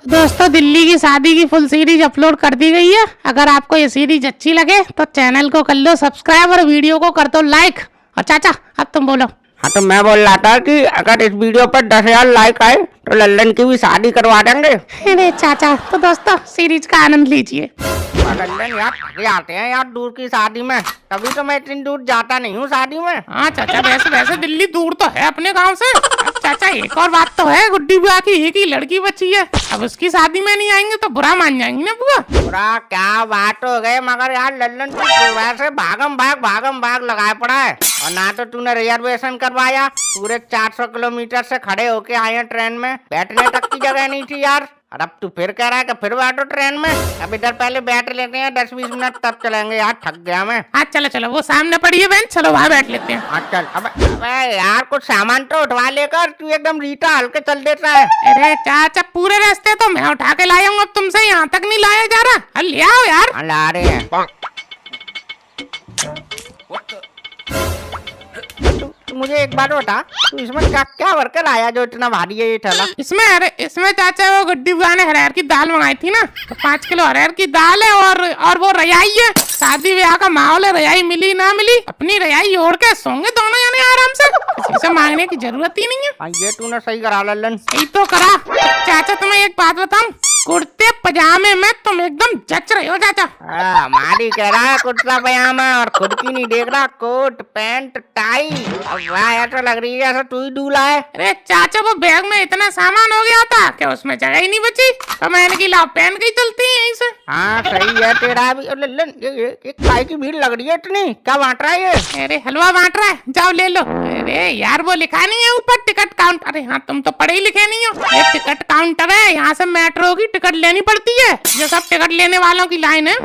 दोस्तों दिल्ली की शादी की फुल सीरीज अपलोड कर दी गई है। अगर आपको ये सीरीज अच्छी लगे तो चैनल को कर लो सब्सक्राइब और वीडियो को कर दो लाइक। और चाचा अब तुम बोलो। हाँ तो मैं बोल रहा था कि अगर इस वीडियो पर 10,000 लाइक आए तो लल्लन की भी शादी करवा देंगे। अरे चाचा तो दोस्तों सीरीज का आनंद लीजिए। लल्लन यार थके आते हैं यार दूर की शादी में, तभी तो मैं इतनी दूर जाता नहीं हूँ शादी में। हाँ चाचा वैसे वैसे दिल्ली दूर तो है अपने गांव से। अब चाचा एक और बात तो है, गुड्डी बुआ की एक ही लड़की बची है। अब उसकी शादी में नहीं आएंगे तो बुरा मान जाएंगे ना बुआ। बुरा क्या बात हो गए, मगर यार लल्लन तू वैसे भागम भाग लगाए पड़ा है। और ना तो तूने रिजर्वेशन करवाया, पूरे 400 किलोमीटर से खड़े होके आए हैं ट्रेन में, बैठने तक की जगह नहीं थी यार। और अब तू फिर कह रहा है कि फिर बैठो ट्रेन में। अब इधर पहले बैठ लेते हैं 10-20 मिनट तब चलेंगे यार, थक गया मैं। हाँ चलो चलो वो सामने पड़ी है बेंच, चलो वहाँ बैठ लेते हैं। हाँ चल। अबे यार कुछ सामान तो उठवा लेकर, तू एकदम रीटा हल्के चल देता है। अरे चाचा पूरे रास्ते तो मैं उठा के लाया हूँ, अब तुमसे यहाँ तक नहीं लाया जा रहा। ले आओ यार। ला रहे हैं। तू मुझे एक बात बता, तू इसमें क्या क्या भरकर आया जो इतना भारी है ये थैला? इसमें चाचा वो गुड्डी बुआ ने हरहर की दाल मंगाई थी ना, तो 5 किलो हरहर की दाल है और वो रयाई है। शादी ब्याह का माहौल है, रयाई मिली ना मिली अपनी रयाई ओढ़ के सोंगे दोनों जने आराम से, किसी से मांगने की जरूरत ही नहीं है। हाँ ये तूने सही करा लल्लन। सही तो करा। चाचा तुम्हें एक बात बताऊं, कुर्ते पजामे में तुम एकदम जच रहे हो चाचा। हमारी कह रहा है कुर्ता पजामा और खुद की नहीं देख रहा, कोट पैंट टाई। वाह ऐसा लग रही है जैसा तू ही दूल्हा है। अरे चाचा वो बैग में इतना सामान हो गया था कि उसमें जगह ही नहीं बची, तो मैंने की लाओ पहन के ही चलती है यहीं से। हाँ सही है तेरा भी। लल्लन ये काय की भीड़ लग रही है इतनी, क्या बांट रहा है ये? अरे हलवा बांट रहा है, जाओ ले लो। अरे यार वो लिखा नहीं है ऊपर टिकट काउंटर। अरे हाँ तुम तो पढ़े ही लिखे नहीं हो। ये टिकट काउंटर है, यहाँ से मेट्रो की टिकट लेनी पड़ती है, जो सब टिकट लेने वालों की लाइन है।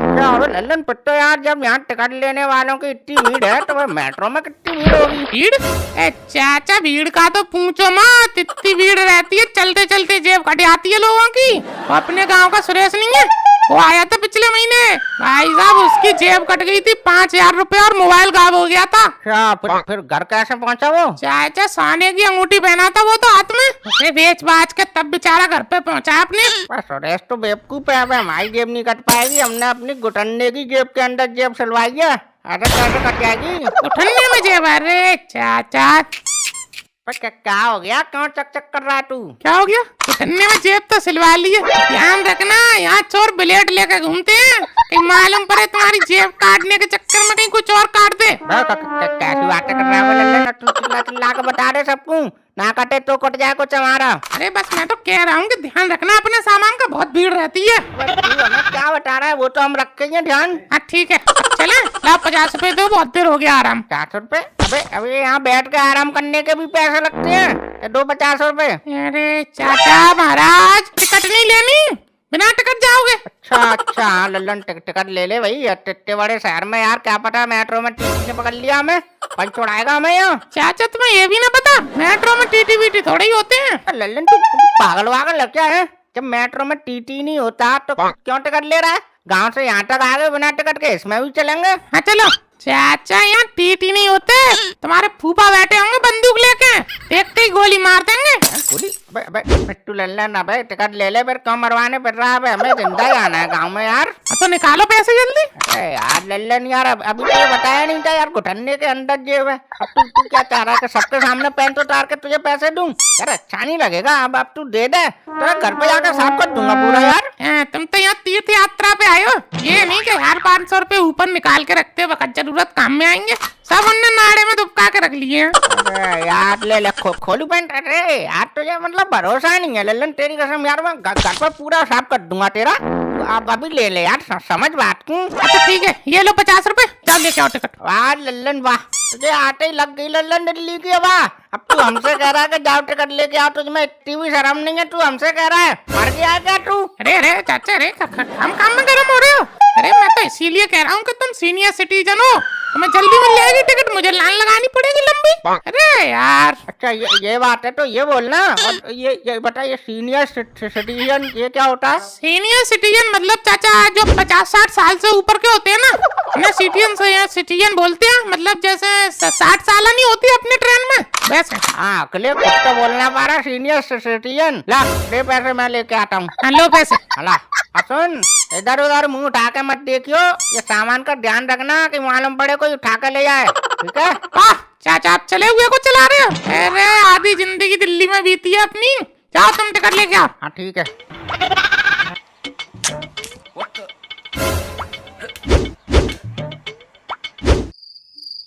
लल्लन पुट्टो यार, जब यहाँ टिकट लेने वालों की इतनी भीड़ है तो मेट्रो में कितनी भीड़ होगी? भीड़? चाचा भीड़ का तो पूछो मत, इतनी भीड़ रहती है चलते चलते जेब कट जाती है लोगों की। वो अपने गांव का सुरेश नहीं है, वो आया था पिछले महीने, भाई साहब उसकी जेब कट गई थी 5,000 रुपए और मोबाइल गायब हो गया था। फिर घर कैसे पहुंचा वो? चाचा सोने की अंगूठी पहना था वो तो हाथ में, उसे बेच बाच के तब बेचारा घर पे पहुंचा अपने। सुरेश तो बेवकूफ है, हमारी जेब नहीं कट पाएगी, हमने अपनी घुटने की जेब के अंदर जेब सिलवाई है। अरे कैसे कट जाएगी घुटने में जेब? अरे चाचा क्या हो गया, क्यों चक चक कर रहा है तू? क्या हो गया? घुटने में जेब तो सिलवा ली है, ध्यान रखना यहाँ चोर ब्लेड लेकर घूमते हैं, कहीं मालूम पड़े तुम्हारी जेब काटने के चक्कर में कहीं कुछ और काट दे। कैसी बातें कर रहा है? चिल्ला के बता दे सबको, ना कटे तो कट जाए कुछ हमारा। अरे बस मैं तो कह रहा हूँ कि ध्यान रखना अपने सामान का, बहुत भीड़ रहती है। हमें क्या बता रहा है, वो तो हम रखेंगे ध्यान। हाँ ठीक है चले, लाओ 50 रुपए दो, बहुत देर हो गया आराम। 50 रुपए? अबे यहाँ बैठ के आराम करने के भी पैसे लगते हैं, दो 50 रुपए। अरे चाचा महाराज टिकट नहीं लेनी, बिना टिकट जाओगे? अच्छा लल्लन टिकट ले ले भाई, इतने बड़े शहर में यार क्या पता मेट्रो में टीटी ने पकड़ लिया हमें, पर छोड़ाएगा हमें यहाँ। चाचा तुम्हें ये भी ना पता मेट्रो में टीटी वीटी थोड़े ही होते हैं। लल्लन तू पागल वागल लग क्या है, जब मेट्रो में टीटी नहीं होता तो क्यों टिकट ले रहा है? गांव से यहाँ तक आ गए बिना टिकट के, इसमें भी चलेंगे। हाँ चलो। चाचा यहाँ टीटी नहीं होते, तुम्हारे फूफा बैठे होंगे बंदूक लेके, देखते ही गोली मार देंगे। गोली? बिट्टू लल्लन अबे टिकट ले ले, फिर क्यों मरवाने फिर रहा है? हमें जिंदा ही आना है गाँव में यार। तो निकालो पैसे जल्दी। अरे यार लल्लन यार अभी तो बताया नहीं था यार, घुटने के अंदर जेब है। अब तू क्या चाह रहा है कि सबके सामने पैंट उतार के तुझे पैसे दूं? यार अच्छा नहीं लगेगा। अब तू दे दे, तेरा घर पे जाकर साफ कर दूंगा पूरा यार। तुम तो यहाँ तीर्थ यात्रा पे आए हो, ये नहीं कि यार 500 रुपए ऊपर निकाल के रखते हो, वक्त जरूरत काम में आएंगे। सब उनने नाड़े में दुबका के रख लिए। यार ले खोलू पैंट। अरे यार तुझे मतलब भरोसा नहीं है लल्लन, तेरी कसम यार मैं घर पर पूरा साफ कर दूंगा तेरा। आप अभी ले ले यार, समझ बात को। अच्छा ठीक है ये लो 50 रुपए, जाओ लेके आओ टिकट। वाह लल्लन वाह, तुझे आते ही लग गई लल्लन दिल्ली की हवा। अब तू हमसे कह रहा है कि जाओ टिकट लेके आओ, तुझमें इतनी भी शर्म नहीं है? तू हमसे कह रहा है, मर गया क्या तू? अरे चाचा अरे हम काम में गर्म हो रहे हो? अरे मैं तो इसीलिए कह रहा हूँ कि तुम सीनियर सिटीजन हो, तुम्हें जल्दी मिल जाएगी टिकट, मुझे लाइन लगानी पड़ेगी लंबी। अरे यार अच्छा ये बात है तो ये बोलना। और ये बता, ये सीनियर सिटीजन ये क्या होता है? सीनियर सिटीजन मतलब चाचा जो 50-60 साल से ऊपर के होते हैं ना सिटीजन से सिटीजन बोलते हैं, मतलब जैसे 60 साल नहीं होती अपने ट्रेन में वैसे। हाँ अगले खुद तो बोलना पा रहा सीनियर सिटीजन। ला दे पैसे, मैं लेके आता हूँ। लो पैसे। ला सुन, इधर उधर मुंह उठा के मत देखियो, ये सामान का ध्यान रखना कि मालूम पड़े कोई उठा के ले जाए, ठीक है? चाचा आप चले हुए को चला रहे हो? अरे आधी जिंदगी दिल्ली में बीती है अपनी, जाओ तुम टिकट लेके आओ। हाँ ठीक है।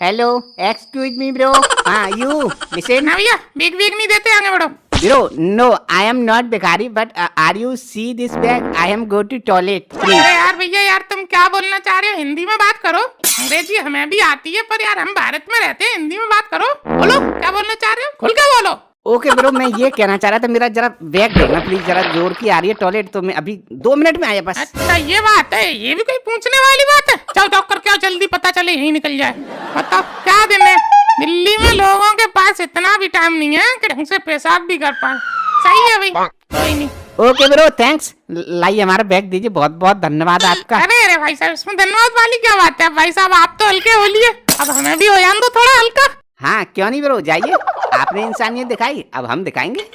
Hello excuse me bro. हाँ यू लिसन। ना भैया बिग नहीं देते, आगे बढ़ो। Bro, no, I am not भिखारी, but are you see this bag? I am go to toilet. Please. अरे यार भैया यार तुम क्या बोलना चाह रहे हो? हिंदी में बात करो। अंग्रेजी हमें भी आती है पर यार हम भारत में रहते हैं, हिंदी में बात करो। बोलो क्या बोलना चाह रहे हो, खुल के बोलो। ओके ब्रो, मैं ये कहना चाह रहा था, मेरा जरा बैग देना प्लीज, जरा जोर की आ रही है टॉयलेट, तो मैं अभी 2 मिनट में आया बस। अच्छा ये बात है, ये भी कोई पूछने वाली बात है? जाओ जाओ करके आओ, जल्दी पता चले यही निकल जाए। बताओ क्या दिन है, दिल्ली में लोगों के पास इतना भी टाइम नहीं है कि ढंग से पेशाब भी कर पाए। सही है भाई, कोई नहीं। ओके ब्रो थैंक्स, लाइए हमारा बैग दीजिए, बहुत बहुत धन्यवाद आपका। अरे भाई साहब इसमें धन्यवाद वाली क्या बात है? भाई साहब आप तो हल्के हो लिए, अब हमें भी हो जान दो थोड़ा हल्का। हाँ क्यों नहीं ब्रो, जाइए, आपने इंसानियत दिखाई, अब हम दिखाएंगे।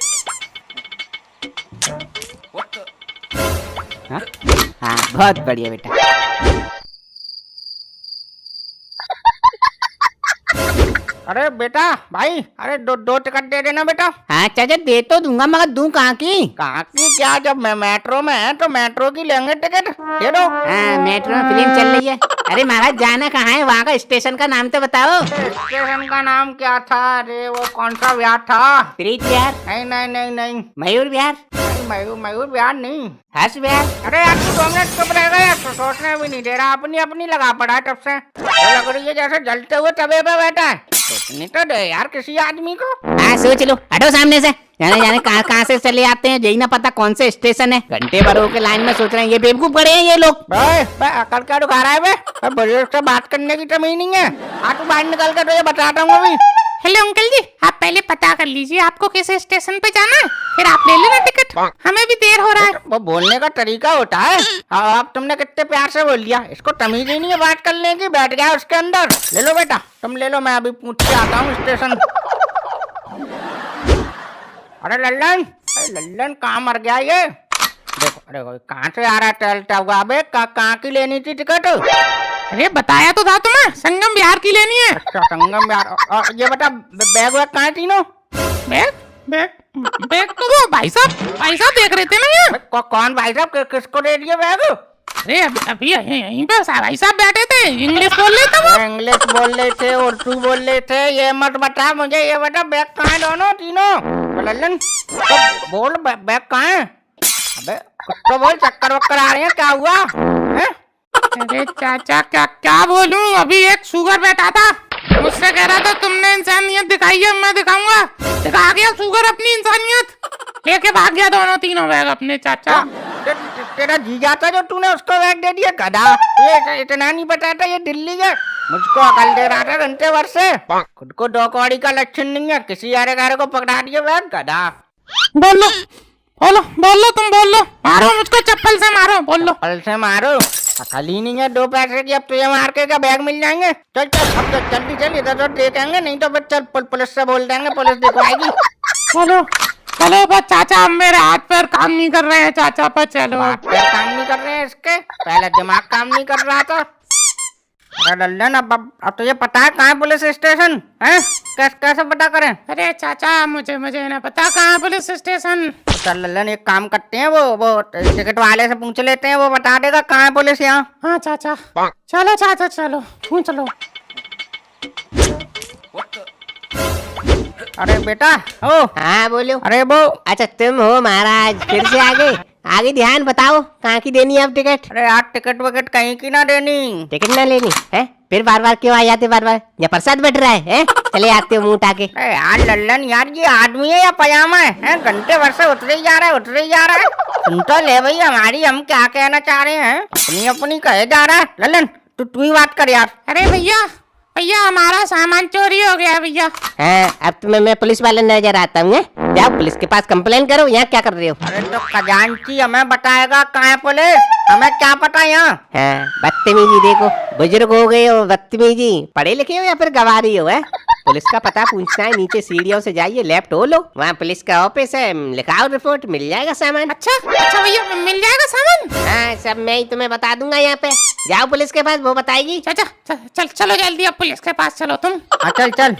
हाँ बहुत बढ़िया बेटा। अरे बेटा भाई, अरे दो टिकट दे देना बेटा। हाँ चाचा दे तो दूंगा, मगर दूं कहाँ की? कहाँ की क्या, जब मैं मेट्रो में है तो मेट्रो की लेंगे टिकट, दे दो। हाँ मेट्रो में फिल्म चल रही है। अरे महाराज जाना कहाँ है, वहाँ का स्टेशन का नाम तो बताओ। स्टेशन का नाम क्या था? अरे वो कौन सा विहार था? प्रीत विहार? नहीं नहीं नहीं नहीं। मयूर विहार? मयूर विहार नहीं, हर्ष विहार। अरे यार तू 2 मिनट चुप रह गया, तो सोचने भी नहीं दे रहा, अपनी लगा पड़ा है तब से, तो लग रही है जैसे जलते हुए तवे पे बैठा है। सोचने तो दे यार किसी आदमी को। हाँ सोच लो, हटो सामने से, जाने कहाँ से चले आते हैं, यही ना पता कौन से स्टेशन है, घंटे भर के लाइन में सोच रहे हैं, ये बेवकूफ पड़े हैं ये लोग। अकल क्या दिखा रहा है बे, बुजुर्ग से बात करने की तमीज नहीं है। तू बाहर निकल कर तो ये बताता हूँ अभी। हेलो अंकल जी, आप पहले पता कर लीजिए आपको किस स्टेशन पे जाना है, फिर आप ले लेना टिकट, हमें भी देर हो रहा है। वो बोलने का तरीका होता है। अब तुमने कितने प्यार से बोल दिया, इसको तमीज ही नहीं है बात करने की, बैठ गया उसके अंदर। ले लो बेटा, तुम ले लो, मैं अभी पूछ के आता हूँ स्टेशन। अरे लल्लन कहाँ मर गया ये? देखो अरे कहाँ से आ रहा है टहलता हुआ? अबे कहाँ की लेनी थी टिकट? अरे बताया तो था तुम्हें, संगम बिहार की लेनी है। अच्छा संगम बिहार। ये बता बैग वैग कहाँ है तीनों? बैग तो वो भाई साहब देख रहे थे ना ये। कौन भाई साहब, किसको दे दिए बैग? अरे अभी यहीं पे भाई साहब बैठे थे, इंग्लिश बोल रहे थे वो। इंग्लिश बोल रहे थे, उर्दू बोल रहे थे, ये मत बता मुझे, ये बता बैग कहाँ है दोनों तीनों? लल्लन तो बोल बैग कहाँ है? अबे कुछ तो बोल, चक्कर वक्कर आ रहे हैं, क्या हुआ है? अरे चाचा क्या बोलूं, अभी एक शुगर बैठा था, मुझसे कह रहा था तुमने इंसानियत दिखाई है, मैं दिखाऊंगा, दिखा गया शुगर अपनी इंसानियत, लेके भाग गया दोनों तीनों बैग अपने। चाचा तेरा जीजा था जो तूने उसको बैग दे दिया, गधा। ये इतना नहीं पता था ये दिल्ली है, मुझको अकल दे रहा था घंटे भर से, खुद को डॉकवाड़ी का लक्षण नहीं है, किसी यारे गारे को पकड़ा दिया बैग, गधा। बोलो तुम बोल लो, मारो मुझको चप्पल से मारो, बोल लो। चप्पल से मारो? अकल ही नहीं है 2 पैसे की, अब तुझे मार के क्या बैग मिल जाएंगे? चल अब तो जल्दी चल, इधर तो देखेंगे, नहीं तो फिर चल पुलिस से बोल देंगे, पुलिस देखवाएगी। चलो बस चाचा, मेरे हाथ पैर काम नहीं कर रहे हैं चाचा, पर चलो। हाथ पैर काम नहीं कर रहे हैं इसके, पहले दिमाग काम नहीं कर रहा था। अरे लल्लन अब तुझे पता है कहाँ है पुलिस स्टेशन है? कैसे पता करें? अरे चाचा मुझे ना पता कहाँ है पुलिस स्टेशन। चल लल्लन एक काम करते हैं, वो टिकट वाले से पूछ लेते हैं, वो बता देगा कहाँ है पुलिस यहाँ। हाँ चाचा चलो, चाचा चलो पूछ लो। अरे बेटा ओ। हाँ बोलो। अरे वो अच्छा तुम हो महाराज, फिर से आगे आगे ध्यान बताओ, कहाँ की देनी है अब टिकट? अरे यार टिकट विकट कहीं की ना देनी। टिकट ना लेनी है? फिर बार बार क्यों आ जाते बार बार? या प्रसाद बैठ रहा है? चले आते हो मुंह उठा के। अरे यार लल्लन यार, ये आदमी है या पजामा है? घंटे भर से उतरे ही जा रहा है, उतरे ही जा रहा है। सुन तो ले भाई हमारी, हम क्या कहना चाह रहे हैं। अपनी अपनी कहे जा रहा है। लल्लन तू ही बात कर यार। अरे भैया भैया हमारा सामान चोरी हो गया भैया। हाँ, अब तुम्हें मैं पुलिस वाले नजर आता हूँ। जाओ पुलिस के पास कंप्लेन करो। यहाँ क्या कर रहे हो? अरे तो खजांची हमें बताएगा कहाँ है पुलिस, हमें क्या पता यहाँ। हाँ, बदतमीजी देखो, बुजुर्ग हो गए हो, बदतमीजी। पढ़े लिखे हो या फिर गवारी हो? है पुलिस का पता पूछना है, नीचे सीढ़ियों से जाइए, लेफ्ट हो लो, वहाँ पुलिस का ऑफिस है, लिखाओ रिपोर्ट, मिल जाएगा सामान। अच्छा अच्छा भैया मिल जाएगा सामान? हाँ, सब मैं ही तुम्हें बता दूंगा। यहाँ पे जाओ पुलिस के पास, वो बताएगी। चाचा चल चलो जल्दी, अब पुलिस के पास चलो तुम। चल चल।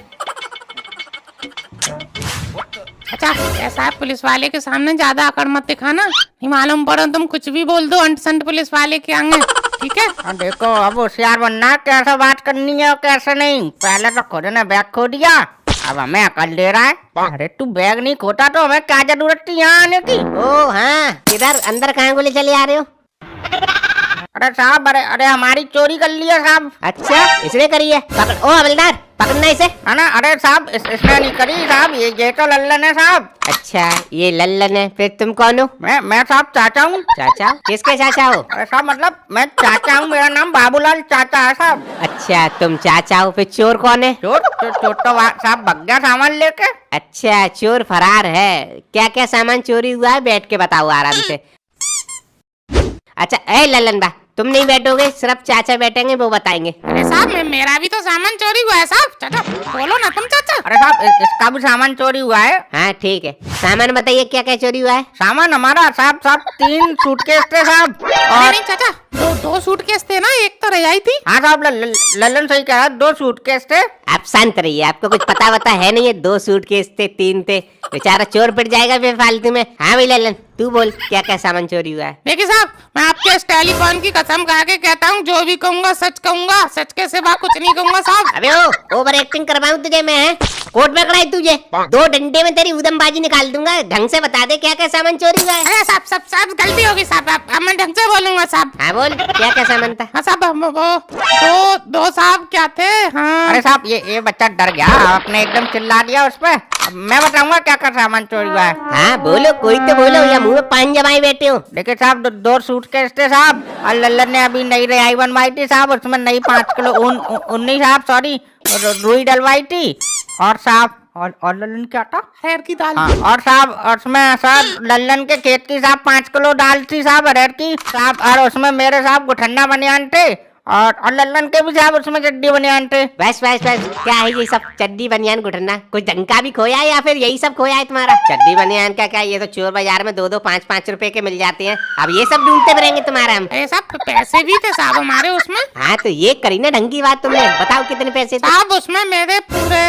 अच्छा ऐसा है, पुलिस वाले के सामने ज्यादा अकड़ मत दिखाना, नहीं मालूम पड़ो तुम कुछ भी बोल दो अंट संट पुलिस वाले के आगे, ठीक है? और देखो अब होशियार बनना है, कैसे बात करनी है और कैसे नहीं। पहले तो खुद ने बैग खो दिया, अब हमें अकल दे रहा है। अरे तू बैग नहीं खोता तो हमें क्या जरूरत थी यहाँ आने की? ओ हाँ, किधर अंदर कहाँ को ले चले आ रहे हो? अरे साहब, अरे अरे हमारी चोरी कर ली है साहब। अच्छा इसने करी है? पकड़, ओ हवलदार पकड़ना इसे। है ना? अरे साहब इसने नहीं करी साहब, ये तो लल्लन है साहब। अच्छा ये लल्लन है, फिर तुम कौन हो? मैं साहब चाचा हूँ। चाचा? किसके चाचा हो? अरे साहब मतलब मैं चाचा हूँ, मेरा नाम बाबूलाल चाचा है साहब। अच्छा तुम चाचा हो, फिर चोर कौन है? चोर चोर तो साहब भग गया सामान लेके। अच्छा चोर फरार है। क्या क्या सामान चोरी हुआ है बैठ के बताओ आराम से। अच्छा ए लल्लन बा, तुम नहीं बैठोगे, सिर्फ चाचा बैठेंगे, वो बताएंगे। अरे साहब मेरा भी तो सामान चोरी हुआ है साहब। चाचा बोलो ना तुम चाचा। अरे साहब इसका भी सामान चोरी हुआ है। हाँ ठीक है, सामान बताइए क्या क्या चोरी हुआ है? सामान हमारा साहब 3 सूटकेस थे साहब। अरे नहीं चाचा, दो सूटकेस थे ना, एक तो रजाई थी। हाँ साहब लल्लन सही कह रहा है, 2 सूटकेस थे। आप शांत रहिए, आपको कुछ पता वता है नहीं है? 2 सूटकेस थे, 3 थे, बेचारा चोर पिट जाएगा बेफालतू में। हाँ भाई लल्लन तू बोल क्या क्या सामान चोरी हुआ है? देखिए साहब, मैं आपके इस टेलीफोन की कसम खा के कहता हूँ, जो भी कहूँगा सच कहूँगा, सच के सिवा कुछ नहीं कहूँगा साहब। अबे ओ ओवर एक्टिंग करवाऊं तुझे मैं? है कोर्ट में खड़ा है तुझे, 2 डंडे में तेरी उदमबाजी निकाल दूंगा। ढंग से बता दे क्या क्या सामान चोरी हुआ है? अरे साहब गलती होगी साहब, अब मैं ढंग से बोलूंगा साहब। हाँ बोल क्या क्या सामान था? हाँ साहब वो दो साहब क्या थे। हाँ अरे साहब ये बच्चा डर गया, आपने एकदम चिल्ला दिया उस पर। अब मैं बताऊंगा क्या क्या सामान चोरी हुआ है। हाँ बोलो, कोई तो बोलो, या मुंह में पान जमाए बैठे हो? देखिए साहब 2 सूटकेस थे साहब, और लल्लन ने अभी नई रिहाई बनवाई थी साहब, उसमें नई 5 किलो उन्नी साहब सॉरी रुई डलवाई थी। और साहब और लल्लन क्या था? अरहर की दाल। हाँ, और साहब उसमें साहब लल्लन के खेत की साहब 5 किलो दाल थी साहब अरहर की साहब, और उसमें मेरे साहब गुठन्ना बनियान थे, और लल्लन के भी साहब उसमें चड्डी बनियान थे। बस क्या है ये सब चड्डी बनियान घुटना? कुछ ढंग का भी खोया है या फिर यही सब खोया है तुम्हारा? चड्डी बनियान क्या ये तो चोर बाजार में 2-2 5-5 रुपए के मिल जाते हैं, अब ये सब ढूंढते रहेंगे तुम्हारा हम? अरे साहब पैसे भी थे साहब हमारे उसमें। हाँ तो ये करी ना ढंग की बात तुमने, बताओ कितने पैसे थे? साहब उसमें मेरे पूरे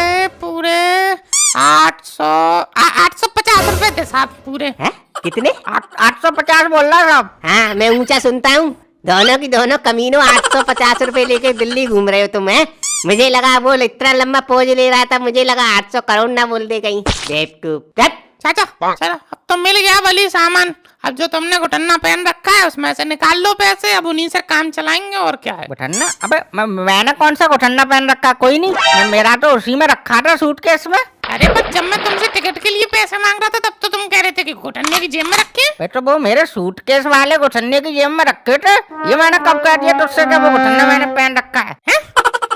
850 रुपए थे साहब पूरे। हैं कितने? 850 बोल रहा साहब। हाँ मैं ऊंचा सुनता हूँ, दोनों की दोनों कमीनों 850 रुपए लेके दिल्ली घूम रहे हो तुम। है मुझे लगा बोल इतना लंबा पोज ले रहा था, मुझे लगा 800 करोड़ ना बोल दे कहीं। बेवकूफ। चाचा चलो अब तो मिल गया भली सामान, अब जो तुमने घुटन्ना पहन रखा है उसमें से निकाल लो पैसे, अब उन्हीं से काम चलाएंगे और क्या है। गुठन्ना? अबे मैंने कौन सा गुठन्ना पहन रखा? कोई नहीं, मेरा तो उसी में रखा था सूटकेस में। अरे पर जब मैं तुमसे टिकट के लिए पैसे मांग रहा था तब तो तुम कह रहे थे कि घुटन्ने की जेब में रखे। तो वो मेरे सूटकेस वाले गुठन्ने की जेब में रखे थे, ये मैंने कब कह दिया तुझसे कि वो गुठन्ना मैंने पहन रखा है?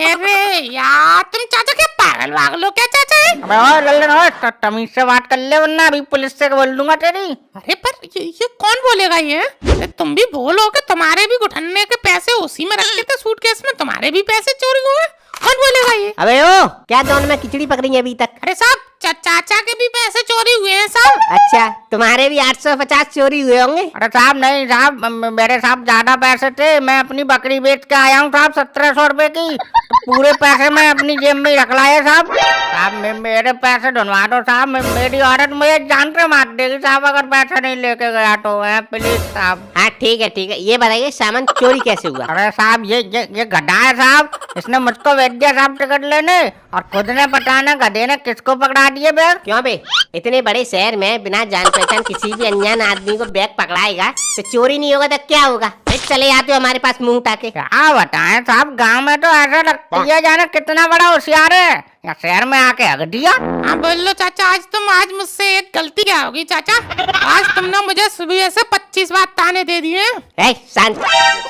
अरे यार तुम चाचा क्या पागल वागल हो क्या चाचा है? अबे ओए लल्लन ओए, तमीज से बात कर ले वरना अभी पुलिस से बोल दूंगा तेरी। अरे पर ये कौन बोलेगा ये? अरे तुम भी बोलोगे तुम्हारे भी घुटन्ने के पैसे उसी में रखे थे सूटकेस में, तुम्हारे भी पैसे चोरी हुए, कौन बोलेगा ये? अबे ओ क्या दोनों में खिचड़ी पकड़ी है अभी तक? अरे साहब चाचा के भी पैसे चोरी हुए हैं साहब। अच्छा तुम्हारे भी 850 चोरी हुए होंगे? अरे साहब नहीं साहब, मेरे साहब ज्यादा पैसे थे, मैं अपनी बकरी बेच के आया हूँ साहब 1700 रुपए की, तो पूरे पैसे मैं अपनी जेब में रख लाया साहब। साहब मेरे पैसे ढूंढवा दो साहब, मेरी औरत मुझे जान से मार देगी साहब अगर पैसे नहीं लेके गया तो। प्लीज साहब। हाँ ठीक है, ये बताइए सामान चोरी कैसे हुआ? अरे साहब ये गधा है साहब, इसने मुझको भेज दिया साहब टिकट लेने, और खुद ने पता ना गधे ने किसको पकड़ा दिए बैग? क्यों बे, इतने बड़े शहर में बिना जान पहचान किसी भी अनजान आदमी को बैग पकड़ाएगा तो चोरी नहीं होगा तो क्या होगा? भाई चले आते हो हमारे पास मुंह उठा के। क्या बताएं साहब, गांव में तो ऐसा लगता है जाने कितना बड़ा होशियार है, या शहर में आके हक दिया। हाँ बोल लो चाचा, आज मुझसे एक गलती क्या होगी चाचा? आज तुमने मुझे सुबह से 25 बार ताने दे दिए। शांत,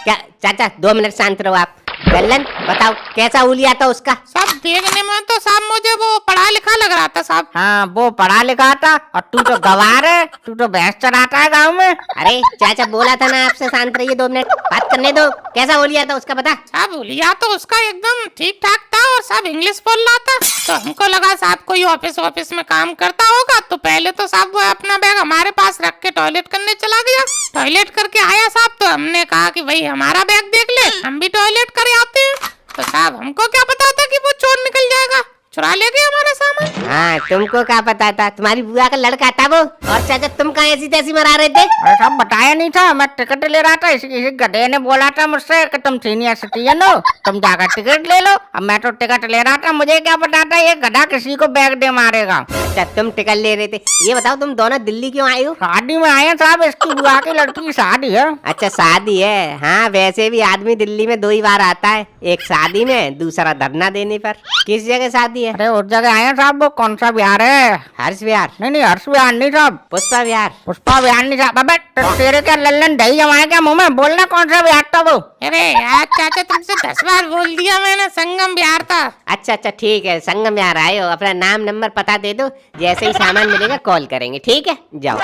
क्या चाचा 2 मिनट शांत रहो आप। लल्लन बताओ कैसा हुलिया था उसका? सब देखने में तो साहब मुझे वो पढ़ा लिखा लग रहा था साहब। हाँ वो पढ़ा लिखा था, और तू तो गवार है, तू तो भैंस चराता है गाँव में। अरे चाचा बोला था ना आपसे शांत रहिए, 2 मिनट बात करने दो। कैसा हुलिया था उसका बता। साहब हुलिया तो उसका एकदम ठीक ठाक था, और साहब इंग्लिश बोल रहा था, तो हमको लगा साहब कोई ऑफिस में काम करता होगा। तो पहले तो साहब वो अपना बैग हमारे पास रख के टॉयलेट करने चला गया। टॉयलेट करके आया साहब, तो हमने कहा कि भाई हमारा बैग देख ले, हम भी टॉयलेट करे आते हैं। तो साहब हमको क्या पता था कि वो चोर निकल जाएगा, चुरा ले गया हमारा सामान। हाँ तुमको क्या पता था, तुम्हारी बुआ का लड़का था वो। और चाचा तुम कहाँ ऐसी तैसी मरा रहे थे? अरे साहब बताया नहीं था, मैं टिकट ले रहा था, इसी गधे ने बोला था मुझसे कि तुम सीनियर सिटीजन हो, तुम जाकर टिकट ले लो। अब मैं तो टिकट ले रहा था, मुझे क्या पता था ये गधा किसी को बैग दे मारेगा। अच्छा तुम टिकट ले रहे थे। ये बताओ तुम दोनों दिल्ली क्यों आए हो? शादी में आए हैं साहब, इसकी बुआ की लड़की की शादी है। अच्छा शादी है। हाँ वैसे भी आदमी दिल्ली में 2 ही बार आता है, एक शादी में, दूसरा धरना देने पर। किस जगह शादी है? अरे उस जगह आए हैं साहब, वो कौन सा बिहार है? हर्ष विहार? नहीं हर्ष बिहार नहीं साहब, पुष्पा विहार? पुष्पा बिहार नहीं साहब। अबे तेरे क्या लल्लन दही जमाए क्या मुंह में? बोलना कौन सा बिहार था वो। अरे यार चाचा तुमसे 10 बार बोल दिया मैंने, संगम बिहार था। अच्छा ठीक है, संगम विहार आए हो। अपना नाम नंबर पता दे दो, जैसे ही सामान मिलेगा कॉल करेंगे, ठीक है? जाओ।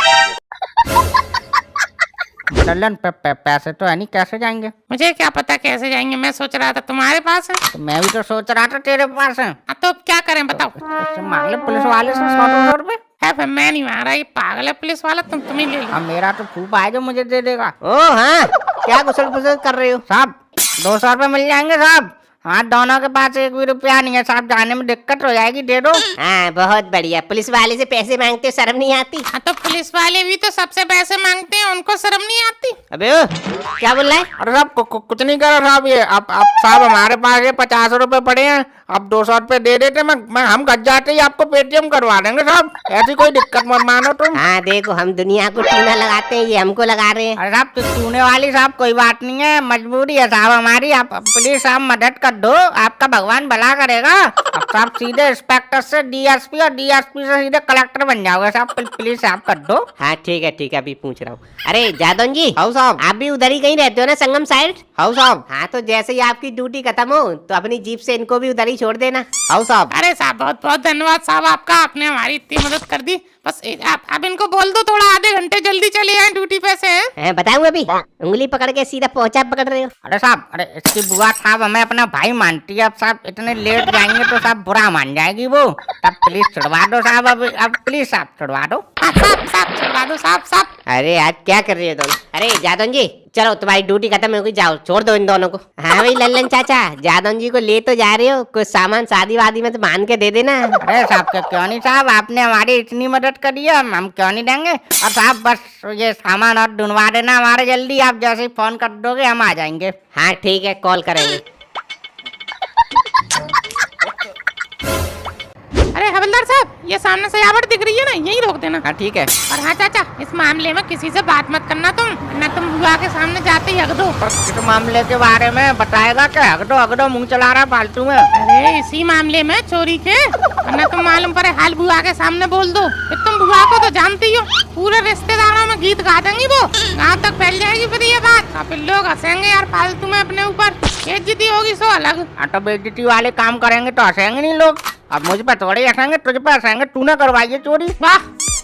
लल्लन पैसे तो है नहीं, कैसे जाएंगे? मुझे क्या पता कैसे जाएंगे, मैं सोच रहा था तुम्हारे पास है। तो मैं भी तो सोच रहा था तेरे पास है। तो क्या करें बताओ? इससे मांग ले पुलिस वाले से 100-200 रुपए। फिर मैं नहीं मारा, ये पागल है पुलिस वाला, तुम ही ले लो। अब मेरा तो फूफ आए जो मुझे दे देगा। ओ हाँ, क्या गुसल पुसल कर रहे हो? साहब 200 रुपए मिल जाएंगे साहब। हाँ दोनों के पास 1 भी रुपया नहीं है साहब, जाने में दिक्कत हो जाएगी, दे दो। हाँ बहुत बढ़िया। पुलिस वाले से पैसे मांगते हो, शर्म नहीं आती? हाँ तो पुलिस वाले भी तो सबसे पैसे मांगते हैं, उनको शर्म नहीं आती? अबे ओ, क्या बोल रहा है? अरे साहब कुछ नहीं कर रहा साहब, ये अब साहब हमारे पास ये 50 रुपए पड़े हैं, अब 200 रुपए दे देते, मैं हम गज जाते ही आपको पेटीएम करवा देंगे साहब, ऐसी कोई दिक्कत मत मानो तुम। हाँ देखो हम दुनिया को टूना लगाते हैं, ये हमको लगा रहे हैं। अरे साहब तो टूने वाली साहब कोई बात नहीं है, मजबूरी है साहब हमारी, आप प्लीज साहब मदद कर दो, आपका भगवान भला करेगा। अब साहब सीधे इंस्पेक्टर से डीएसपी और डीएसपी से सीधे कलेक्टर बन जाओगे साहब, प्लीज साहब कर दो। हाँ ठीक है अभी पूछ रहा हूँ। अरे जादौन जी। हाँ साहब। आप भी उधर ही कहीं रहते हो ना, संगम साइड? हाँ साहब। हाँ तो जैसे ही आपकी ड्यूटी खत्म हो तो अपनी जीप से इनको भी उधर ही छोड़ देना। हाँ साहब। अरे साहब बहुत बहुत धन्यवाद साहब आपका, आपने हमारी इतनी मदद कर दी। बस आप इनको बोल दो थोड़ा आधे घंटे जल्दी चले आए, ड्यूटी पे से हैं। बताऊँ अभी? उंगली पकड़ के सीधा पहुंचा पकड़ रहे हो। अरे साहब, अरे इसकी बुआ साहब हमें अपना भाई मानती है, अब साहब इतने लेट जाएंगे तो साहब बुरा मान जाएगी वो, तब प्लीज छुड़वा दो साहब, अब प्लीज साहब छुड़वा दो। साहब छुड़वा दो साहब। अरे आज क्या कर रहे हो तुम? अरे जादौन जी चलो तुम्हारी ड्यूटी खत्म हो गई, जाओ छोड़ दो इन दोनों को। हाँ भाई लल्लन चाचा, जादौन जी को ले तो जा रहे हो, कुछ सामान शादी वादी में तो मान के दे देना। अरे साहब क्यों नहीं साहब, आपने हमारी इतनी मदद करी है, हम क्यों नहीं देंगे। और साहब बस ये सामान और ढूंढवा देना हमारे जल्दी, आप जैसे ही फोन कर दोगे हम आ जाएंगे। हाँ ठीक है कॉल करेंगे। अरे हवलदार साहब, ये सामने सजावट दिख रही है ना, यही रोक देना। हाँ ठीक है। और हाँ चाचा, इस मामले में किसी से बात मत करना तुम, ना तुम बुआ के सामने जाते ही हक दो। इस मामले के बारे में बताएगा क्या? हक दो मुंह चला रहा फालतू में। अरे इसी मामले में चोरी के, वरना तुम मालूम पड़े हाल बुआ के सामने बोल दो, फिर तुम बुआ को तो जानती हो, पूरे रिश्तेदारों में गीत गा देंगी वो, गाँव तक फैल जाएगी फिर ये बात, और फिर लोग हंसेंगे यार फालतू में अपने ऊपर, बेइज्जती होगी सो अलग। हाँ तो बेइज्जती वाले काम करेंगे तो हंसेंगे नहीं लोग, अब मुझ पर थोड़े हंसेंगे, तुझ पर हंसेंगे, तूने करवाई चोरी। वाह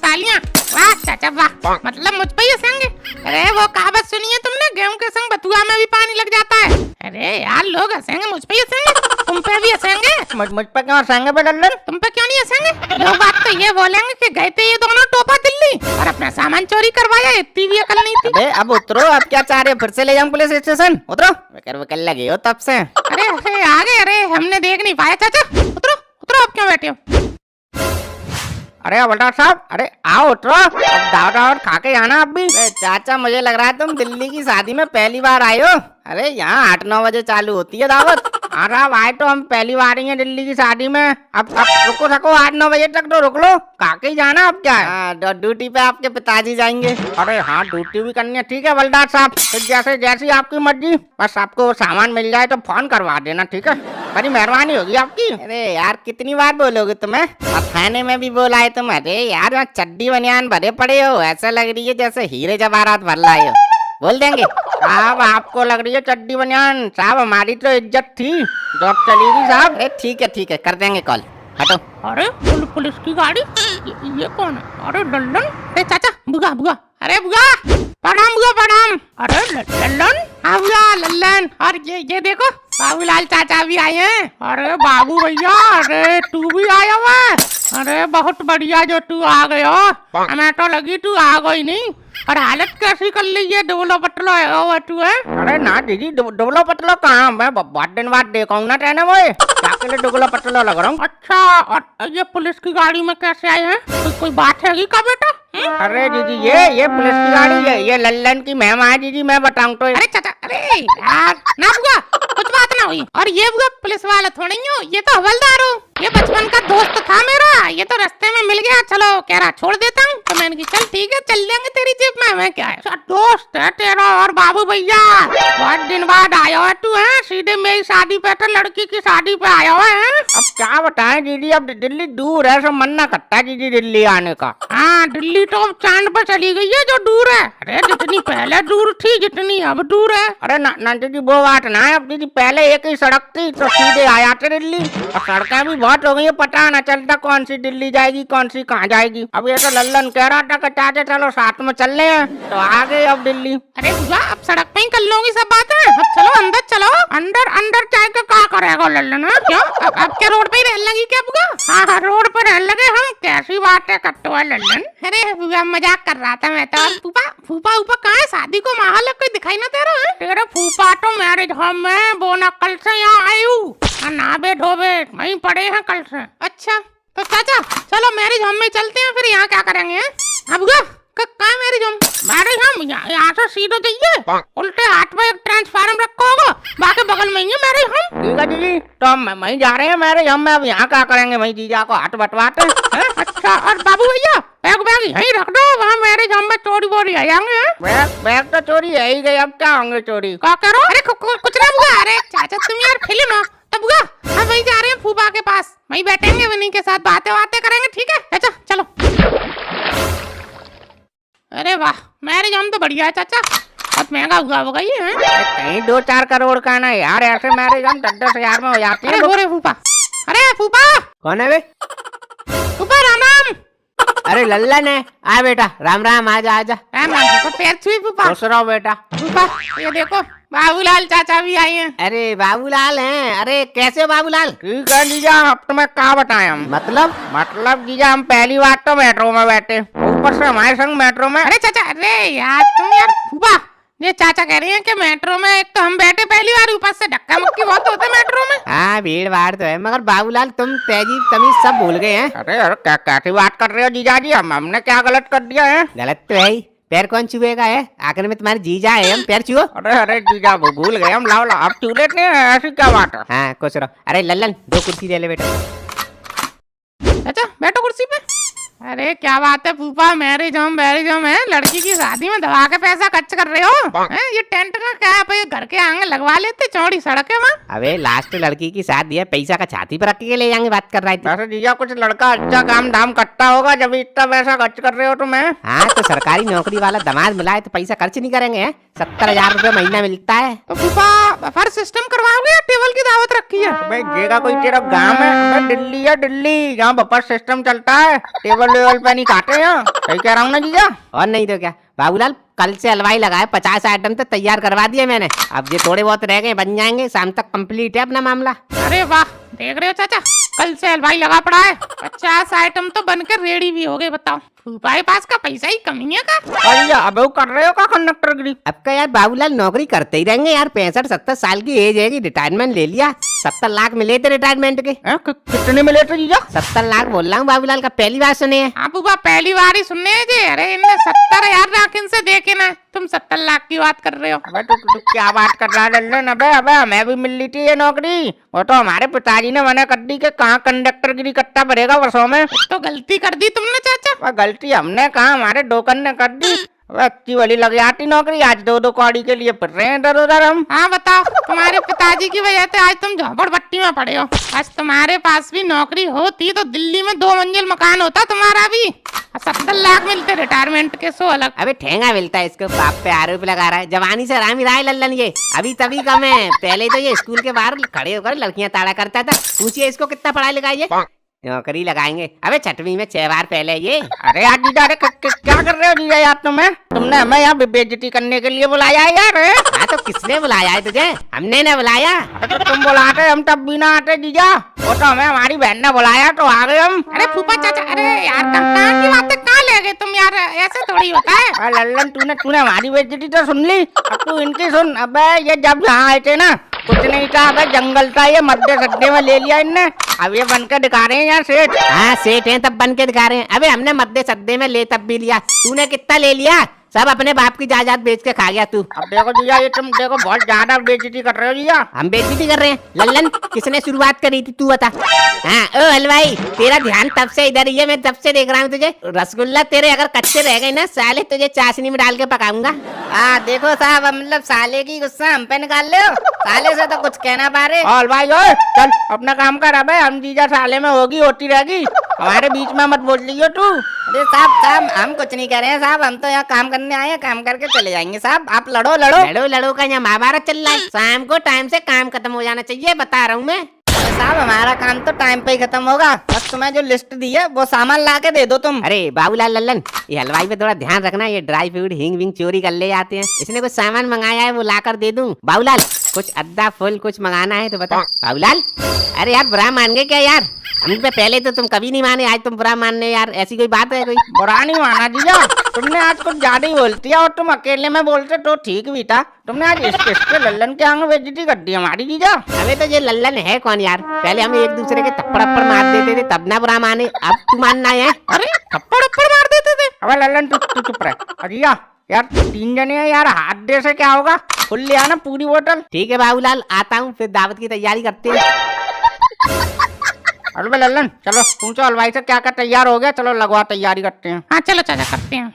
तालियां, वाह चाचा वाह, मतलब मुझ पे ही हंसेंगे। अरे वो कहावत सुनी है तुमने, गेहूं के संग बथुआ में भी पानी लग जाता है। अरे यार लोग हंसेंगे, मुझ पे ही हंसेंगे, तुम पे भी हंसेंगे। मुझ पे क्यों हंसेंगे बे लल्लन? तुम पे क्यों नहीं हंसेंगे? लोग बात तो ये बोलेंगे कि गए थे ये दोनों टोपा दिल्ली और अपना सामान चोरी करवाया, इतनी भी अकल नहीं थी। अबे अब उतरो, अब क्या चाह रहे हो, फिर से ले जाऊं पुलिस स्टेशन? उतरो, बेकार लगे हो तब से। अरे आगे, अरे हमने देख नहीं पाया चाचा, उतरो आप क्यों बैठे हो? अरे हवलदार साहब, अरे आओ उतरो, अब दावत खा के जाना आप भी। चाचा मुझे लग रहा है तुम दिल्ली की शादी में पहली बार आए हो, अरे यहाँ 8-9 बजे चालू होती है दावत। हाँ साहब आए तो हम पहली बार ही हैं दिल्ली की शादी में। अब रुको सको 8-9 बजे तक तो रुक लो। काके जाना अब क्या है? ड्यूटी पे आपके पिताजी जाएंगे। अरे हाँ ड्यूटी भी करनी है। ठीक है बलदार साहब, तो जैसे जैसी आपकी मर्जी, बस आपको वो सामान मिल जाए तो फोन करवा देना, ठीक है? बड़ी मेहरबानी होगी आपकी। अरे यार कितनी बार बोलोगे तुम्हें? अब थाने में भी बोला है तुम। अरे यार यहाँ चड्डी बनियान भरे पड़े हो, ऐसा लग रही है जैसे हीरे जवाहरात भर लाए हो। बोल देंगे साहब आपको लग रही है चड्डी बनियान, साहब हमारी तो इज्जत थी, जॉब चलेगी साहब। अरे ठीक है कर देंगे कॉल, हटो। अरे पुलिस की गाड़ी, ये कौन है? अरे लल्लन, अरे चाचा बुआ, अरे बुआ प्रणाम। अरे लल्लन, हाँ बुआ लल्लन। और ये देखो बाबूलाल चाचा भी आए हैं। अरे बाबू भैया, अरे तू भी आया हुआ? अरे बहुत बढ़िया जो तू आ गया, हमें तो लगी तू आ गई नहीं। और हालत कैसी कर ली है, डोलो पटलो है तू है? अरे ना दीदी डोलो पटलो कहाँ, मैं बहुत दिन बाद देखा हूँ ना ट्रेन में, क्या के लिए डोलो पटलो लग रहा हूँ। अच्छा, और ये पुलिस की गाड़ी में कैसे आए हैं? कोई बात है का बेटा? अरे दीदी ये पुलिस की गाड़ी है, ये लल्लन की मैम है दीदी, मैं बताऊँ तो। अरे चाचा, अरे यार ना बुआ, कुछ बात ना हुई। और ये बुआ पुलिस वाला थोड़ी हो, ये तो हवलदार हो, ये बचपन का दोस्त था मेरा, ये तो रास्ते में मिल गया, चलो कह रहा छोड़ देता हूँ, तो मैंने कहा चल ठीक है चल जाएंगे तेरी जीप में, मैं क्या है अच्छा, दोस्त है तेरा। और बाबू भैया बहुत दिन बाद आया है तू, है सीधे मेरी शादी पे, तो लड़की की शादी पे आया हुआ है। अब क्या बताएं दीदी, अब दिल्ली दूर है, सब मन ना करता है दीदी दिल्ली आने का। हाँ दिल्ली तो अब चांद पर चली गई है जो दूर है। अरे जितनी पहले दूर थी जितनी अब दूर है। अरे ना दीदी वो बात ना है, अब दीदी पहले एक ही सड़क थी तो सीधे आया थे दिल्ली, और सड़कें भी बहुत हो गई है, पता ना चलता कौन सी दिल्ली जाएगी कौन सी कहाँ जाएगी। अब ये तो लल्लन कह रहा था कि चाचा चलो साथ में चल रहे हैं, तो आ गए अब दिल्ली। अरे बुआ अब सड़क पे ही कर लोगी सब बातें, अब चलो अंदर चलो, अंदर जाए के क्या करेगा लल्लन? क्यों अब क्या रोड पे ही रहने लगी क्या बुआ? हाँ रोड पे रहने लगे हम, कैसी बातें करते हो लल्लन? अरे बुआ मजाक कर रहा था मैं तो। फूफा ऊपर कहाँ है? शादी को माहौल कोई दिखाई ना दे रहा है? तेरा फूफा तो मैरिज होम में, वो ना कल से यहाँ आई हूँ ना बे ढोबे वहीं पड़े हैं कल से। अच्छा तो चाचा चलो मैरिज होम में चलते हैं, फिर यहाँ क्या करेंगे? अब कहाँ मैरिज होम यहाँ से सीधे जाइए, उल्टे हाथ में एक ट्रांसफार्मर रखा होगा, बाकी बगल में ही है मैरिज होम। ठीक है दीदी, तो हम वहीं जा रहे हैं मैरिज होम में, अब यहाँ क्या करेंगे, वहीं जीजा को हाथ बटवाते हैं। अच्छा और बाबू भैया बैग यहीं रख दो, वहाँ मैरिज होम में चोरी बोरी आ जाएंगे। बैग तो चोरी है ही गई, अब क्या होंगे चोरी? क्या करो? अरे कुछ ना बुआ, अरे चाचा तुम यार फिल्म हो तो बुआ हम वहीं जा रहे हैं फूफा के पास, वहीं बैठेंगे, उन्हीं के साथ बातें करेंगे, ठीक है चाचा चलो। अरे वाह मैरिज होम तो बढ़िया है चाचा, बहुत महंगा हुआ होगा ये है? कहीं 2-4 करोड़ का ना यार, ऐसे मैरिज हम 10-10 हजार में हो जाती है। अरे फूफा, अरे फूफा कौन है बे? फूफा राम। अरे लल्लन है, आ बेटा राम राम, आजा राम फूफा, पैर छुई फूफा। खुश रहो बेटा। फूफा ये देखो बाबूलाल चाचा भी आए हैं। अरे बाबूलाल हैं, अरे कैसे हो बाबूलाल? ठीक है जीजा, अब तुम्हें क्या बताएं हम? मतलब जीजा हम पहली बार तो मेट्रो में बैठे, ऊपर से हमारे संग मेट्रो में। अरे चाचा, अरे यार तुम यार फूफा, ये चाचा कह रहे हैं कि मेट्रो में एक तो हम बैठे पहली बार, ऊपर से धक्का मुक्की बहुत होता है मेट्रो में। हाँ भीड़ भाड़ तो है, मगर बाबूलाल तुम तहजीब तमीज सब भूल गए हैं। अरे क्या कैसी बात कर रहे हो जीजा जी, हमने क्या गलत कर दिया है? गलत तो है ही, पैर कौन छुएगा है? आखिर में तुम्हारे जीजा है, हम पैर छुओ। अरे जीजा वो भूल गए हम, लाओ अब छू लेते हैं, ऐसी क्या बात है? हाँ खुश रहो। अरे लल्लन 2 कुर्सी ले ले बेटा। अच्छा बैठो कुर्सी पे। अरे क्या बात है फूफा, मैरिज होम है, लड़की की शादी में दबा के पैसा खर्च कर रहे हो हैं? ये टेंट का क्या है, घर के आंगन लगवा लेते, चौड़ी सड़क है वहाँ। अबे लास्ट लड़की की शादी है, पैसा का छाती पर रख के ले जाएंगे, बात कर रहा है। वैसे जीजा कुछ लड़का अच्छा काम धाम करता होगा जब इतना पैसा खर्च कर रहे हो तुम। हाँ तो सरकारी नौकरी वाला दामाद मिला है तो पैसा खर्च नहीं करेंगे? 70,000 रुपए महीना मिलता है। तो फूफा बफर सिस्टम करवाओगे या टेबल की दावत रखी है? भाई ये का कोई तेरा गांव है? दिल्ली है दिल्ली, जहाँ बफर सिस्टम चलता है, टेबल वेबल पे नहीं खाते हैं, सही कह रहा हूँ ना जीजा? और नहीं तो क्या बाबूलाल, कल से हलवाई लगाए, 50 आइटम तो तैयार करवा दिए मैंने, अब ये थोड़े बहुत रह गए, बन जाएंगे, शाम तक कंप्लीट है अपना मामला। अरे वाह देख रहे हो चाचा, कल से हलवाई लगा पड़ा है, 50 आइटम तो बनकर रेडी भी हो गए। बताओ फूफा के पास का पैसा ही कमी है का? भैया अब वो कर रहे हो का कंडक्टर गिरी? अब का यार बाबूलाल नौकरी करते ही रहेंगे यार, 65-70 साल की एज है, रिटायरमेंट ले लिया, 70 लाख मिले थे रिटायरमेंट के। कितने मिले थे जीजा? 70 लाख बोल रहा हूँ बाबूलाल का, पहली बार सुने हैं? हाँ फूफा पहली बार ही सुनने जी। अरे इनने 70,000 आंखिन से देखे ना, तुम 70 लाख की बात कर रहे हो। अबे तू क्या बात कर रहा है लल्लन? अबे अबे हमें भी मिल ली थी ये नौकरी, वो तो हमारे पिताजी ने मना कर दी कि कहाँ कंडक्टर गिरी कट्टा भरेगा वर्षों में। तो गलती कर दी तुमने चाचा। वह गलती हमने कहा, हमारे डोकन ने कर दी। वह अच्छी वाली लग जाती नौकरी, आज 2-2 कौड़ी के लिए फिर रहे हैं इधर उधर हम। हाँ बताओ, तुम्हारे पिताजी की वजह से आज तुम झोपड़पट्टी में पड़े हो। आज तुम्हारे पास भी नौकरी होती तो दिल्ली में 2 मंजिल मकान होता तुम्हारा भी, 70 लाख मिलते रिटायरमेंट के, सो अलग। अबे ठेंगा मिलता है इसको, बाप पे आरोप लगा रहा है। जवानी से रामी रहा है लल्लन ये, अभी तभी कम है। पहले तो ये स्कूल के बाहर खड़े होकर लड़कियां ताड़ा करता था। पूछिए इसको कितना पढ़ा लिखा है ये। नौकरी लगाएंगे अबे 6वीं में 6 बार पहले ये। अरे यार जीजा, अरे क्या कर रहे हो जीजा यार? तुमने हमें यहाँ बेइज्जती करने के लिए बुलाया है यार। हाँ तो किसने बुलाया है तुझे? हमने ना बुलाया। तो तुम बुलाते हम तब भी ना आते जीजा, वो तो हमें हमारी बहन ने बुलाया तो आ गए हम। अरे फूफा चाचा, अरे यार कहाँ की बातें कहाँ ले गए तुम यार, ऐसे थोड़ी होता है। लल्लन तूने हमारी बेइज्जती तो सुन ली, अब तू इनकी सुन। अबे ये जब यहाँ आए थे ना, कुछ नहीं था, अबे जंगल था, ये मध्य सद्दे में ले लिया इनने। अब ये बनकर दिखा रहे हैं यार सेठ। हाँ सेठ हैं तब बन के दिखा रहे हैं। अबे हमने मध्य सद्दे में ले तब भी लिया, तूने कितना ले लिया? सब अपने बाप की जायदाद बेच के खा गया तू। अब देखो जीजा, ये तुम देखो बहुत ज्यादा बेइज्जती कर रहे हो जीजा। हम बेइज्जती कर रहे हैं? लल्लन किसने शुरुआत करी थी तू बता। हाँ ओ हलवाई, तेरा ध्यान तब से इधर ही है, मैं तब से देख रहा हूँ तुझे। रसगुल्ला तेरे अगर कच्चे रह गए ना साले, तुझे चाशनी में डाल के पकाऊंगा। हाँ देखो साहब, मतलब साले की गुस्सा हम पे निकाल ले हो। साले से तो कुछ कहना पा रहे। और भाई ओए चल अपना काम कर। अबे हम जीजा साले में होगी होती रहेगी, हमारे बीच में मत बोल लियो तू। अरे साहब हम कुछ नहीं कह रहे हैं साहब, हम तो यहाँ काम करने आए हैं, काम करके चले जाएंगे साहब। आप लड़ो का यहाँ महाभारत चल रहा है। शाम को टाइम से काम खत्म हो जाना चाहिए, बता रहा हूँ मैं। साहब हमारा काम तो टाइम पे ही खत्म होगा, बस तुम्हें जो लिस्ट दी है वो सामान ला के दे दो तुम। अरे बाबूलाल लल्लन, ये हलवाई पे थोड़ा ध्यान रखना, ये ड्राई फ्रूट हिंग विंग चोरी कर ले जाते हैं। इसने कुछ सामान मंगाया है वो ला कर दे दूं। बाबूलाल कुछ अद्दा फुल कुछ मंगाना है तो बता। बाबूलाल अरे यार बुरा मान गए क्या यार? हम पे पहले तो तुम कभी नहीं माने, आज तुम बुरा मानने यार, ऐसी कोई बात है? कोई बुरा नहीं माना जीजा, तुमने आज कुछ ज्यादा ही बोलती है, और तुम अकेले में बोलते तो ठीक भी था। तुमने आज इसके लल्लन के आंग बेइज्जती कर दी हमारी जीजा। अबे तो ये लल्लन है कौन यार? पहले हम एक दूसरे के थप्पड़ मार देते थे तब ना बुरा माने, अब तू मानना है? अरे थप्पड़ मार देते थे? अबे लल्लन तू चुप रह। अरिया यार 3 जने हैं यार, हाथ दे से क्या होगा, फुल ले आना पूरी बोतल। ठीक है बाबूलाल, आता हूँ, फिर दावत की तैयारी करते हैं। अरे लल्लन चलो पूछो हलवाई से क्या क्या तैयार हो गया, चलो लगवा तैयारी करते हैं। हाँ चलो चाचा करते हैं।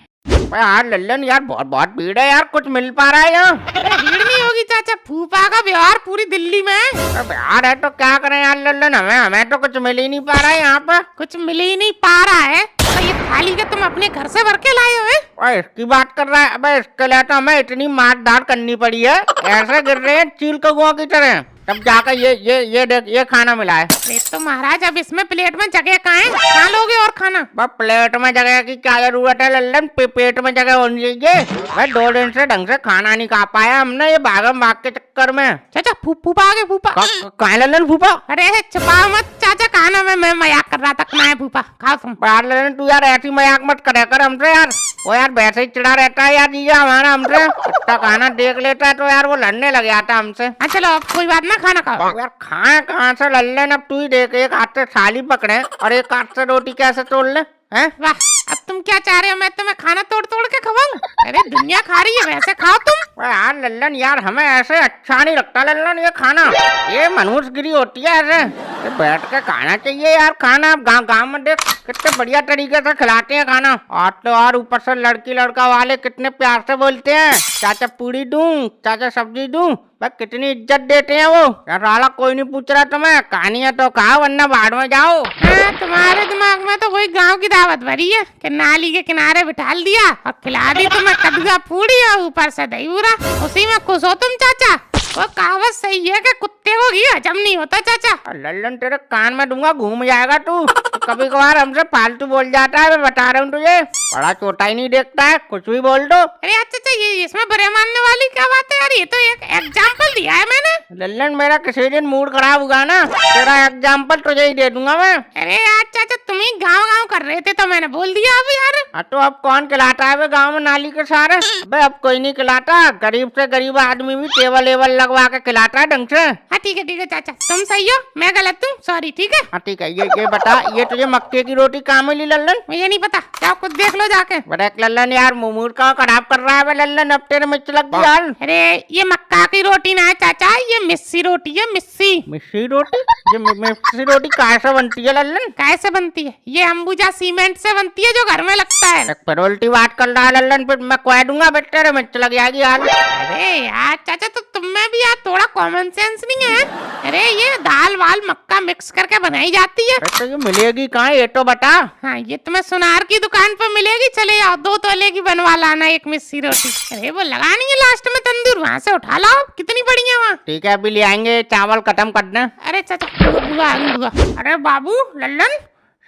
यार लल्लन यार बहुत भीड़ है यार, कुछ मिल पा रहा है यहाँ? भीड़ नहीं होगी चाचा, फूफा का व्यवहार पूरी दिल्ली में है। बिहार है तो क्या करें यार लल्लन, हमें तो कुछ मिल ही नहीं पा रहा है यहाँ पे। कुछ मिल ही नहीं पा रहा है तो ये थाली के तुम अपने घर से भर के लाए हो? इसकी बात कर रहा है? अबे इसके लिए तो हमें इतनी मारधार करनी पड़ी है, ऐसे गिर रहे हैं चील कौआ की तरह, तब जाकर ये देख ये खाना मिला है। तो महाराज अब इसमें प्लेट में जगह कहाँ है, कहाँ लोगे और खाना? बस प्लेट में जगह की क्या जरूरत है लल्लन, पेट में जगह होनी चाहिए। भाई 2 दिन से ढंग से खाना नहीं खा पाया हमने, ये भागम भाग के चक्कर में। चाचा फूफा आ गए। फूफा कहाँ लल्लन? फूफा अरे छुपाओ मत चाचा, खाना में मैं मजाक कर रहा था। कहाँ है फूफा, खाओ तुम। यार लल्लन तू यार ऐसी मजाक मत करे कर हमसे यार, वो यार वैसे ही चिढ़ा रहता है यार जीजा हमारा हमसे। इतना खाना देख लेता है तो यार वो लड़ने लग जाता है हमसे। हाँ चलो अब कोई बात ना, खाना खाओ। यार खाए कहाँ से लल्लन, अब तू ही देख, एक हाथ से थाली पकड़े और एक हाथ से रोटी कैसे तोड़ ले हैं? वाह, अब तुम क्या चाह रहे हो, मैं तुम्हें खाना तोड़ तोड़ के खवाऊं? अरे दुनिया खा रही है, वैसे खाओ तुम। यार लल्लन यार हमें ऐसे अच्छा नहीं लगता लल्लन ये खाना, ये मनुष्यगिरी होती है ऐसे, ये बैठ के खाना चाहिए यार खाना। गाँव में देख कितने बढ़िया तरीके से खिलाते हैं खाना, और तो और ऊपर से लड़की लड़का वाले कितने प्यार से बोलते हैं, चाचा पूरी दूं, चाचा सब्जी दूं, बस कितनी इज्जत देते हैं वो। यार राला कोई नहीं पूछ रहा तुम्हें, कहानी है तो कहा वरना बाढ़ में जाओ। हाँ, तुम्हारे दिमाग में तो वही गांव की दावत भरी है कि नाली के किनारे बिठाल दिया और खिला दी तुम्हें कदुआ पूड़ी और ऊपर से दही बूरा, उसी में खुश हो तुम चाचा। वो कहावत सही है कि कुत्ते को घी हजम नहीं होता चाचा। लल्लन तेरे कान में दूंगा, घूम जाएगा तू। तो कभी कभार हमसे फालतू बोल जाता है, मैं बता रहा हूँ तुझे, बड़ा छोटा ही नहीं देखता है, कुछ भी बोल दो। अरे अच्छा ये इसमें बुरे मानने वाली क्या बात है यार, ये तो एक एग्जाम्पल दिया है मैंने। लल्लन मेरा किसी दिन मूड खराब हुआ ना, तेरा एग्जाम्पल तुझे ही दे दूंगा मैं। अरे यार चाचा तुम ही गाँव गाँव कर रहे थे तो मैंने बोल दिया अब यार। तो अब कौन खिलाता है बे गाँव में नाली के सारे? अबे अब कोई नहीं खिलाता, गरीब से गरीब आदमी भी टेबल वेबल लगवा के खिलाता है ढंग से। हाँ ठीक है चाचा, तुम सही हो मैं गलत हूँ, सॉरी ठीक है। हाँ ठीक है, ये बता, ये तुझे मक्के की रोटी कहाँ मिली लल्लन? मुझे नहीं पता, जाओ खुद देख लो जाके। बड़े लल्लन यार मूड का खराब कर रहा है बे लल्लन, अब तेरे मिर्च लग गई यार। अरे ये मक्का की रोटी ना है चाचा, ये मिस्सी रोटी है, मिस्सी। मिस्सी रोटी? ये मिस्सी रोटी कैसे बनती है लल्लन? कैसे बनती है? ये अंबुजा सीमेंट से बनती है जो घर में लगता है। फिर उल्टी बात कर रहा है लल्लन, फिर मैं कह दूंगा बेटे तेरे मिर्च लग जाएगी यार। अरे यार चाचा तो तुम में भी यार थोड़ा कॉमन सेंस नहीं है? अरे ये दाल वाल मक्का मिक्स करके बनाई जाती है। तो ये मिलेगी कहाँ, ये तो बता। हाँ ये तुम्हें सुनार की दुकान पर मिलेगी, चले जाओ 2 तोले की बनवा लाना एक मिस्सी रोटी। अरे वो लगानी है लास्ट में तंदूर, वहाँ से उठा लाओ, कितनी बड़ी है वहाँ। ठीक है अभी ले आएंगे, चावल खत्म कर दें। अरे चाचा बुआ। अरे बाबू लल्लन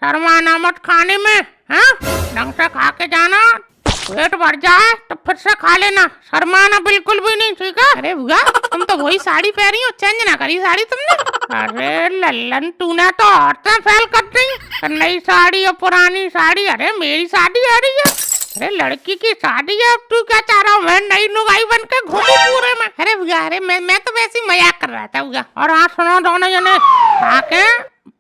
शर्माना मत खाने में, हाँ ढंग से खा के जाना, पेट भर जाए तो फिर से खा लेना, शर्माना बिल्कुल भी नहीं ठीक है। अरे बुआ तुम तो वही साड़ी पहनी हो, चेंज ना करी साड़ी तुमने। अरे लल्लन तूने तो औरतें फेल कर दी, नई साड़ी और पुरानी साड़ी। अरे मेरी शादी आ रही है, अरे लड़की की शादी है, अब तू क्या चाह रहा हूँ मैं नई नुगाई बन के घूमू पूरे में? अरे बुआ अरे मैं तो वैसे ही मजाक कर रहा था बुआ। और हाँ सुनो दोनों जने आके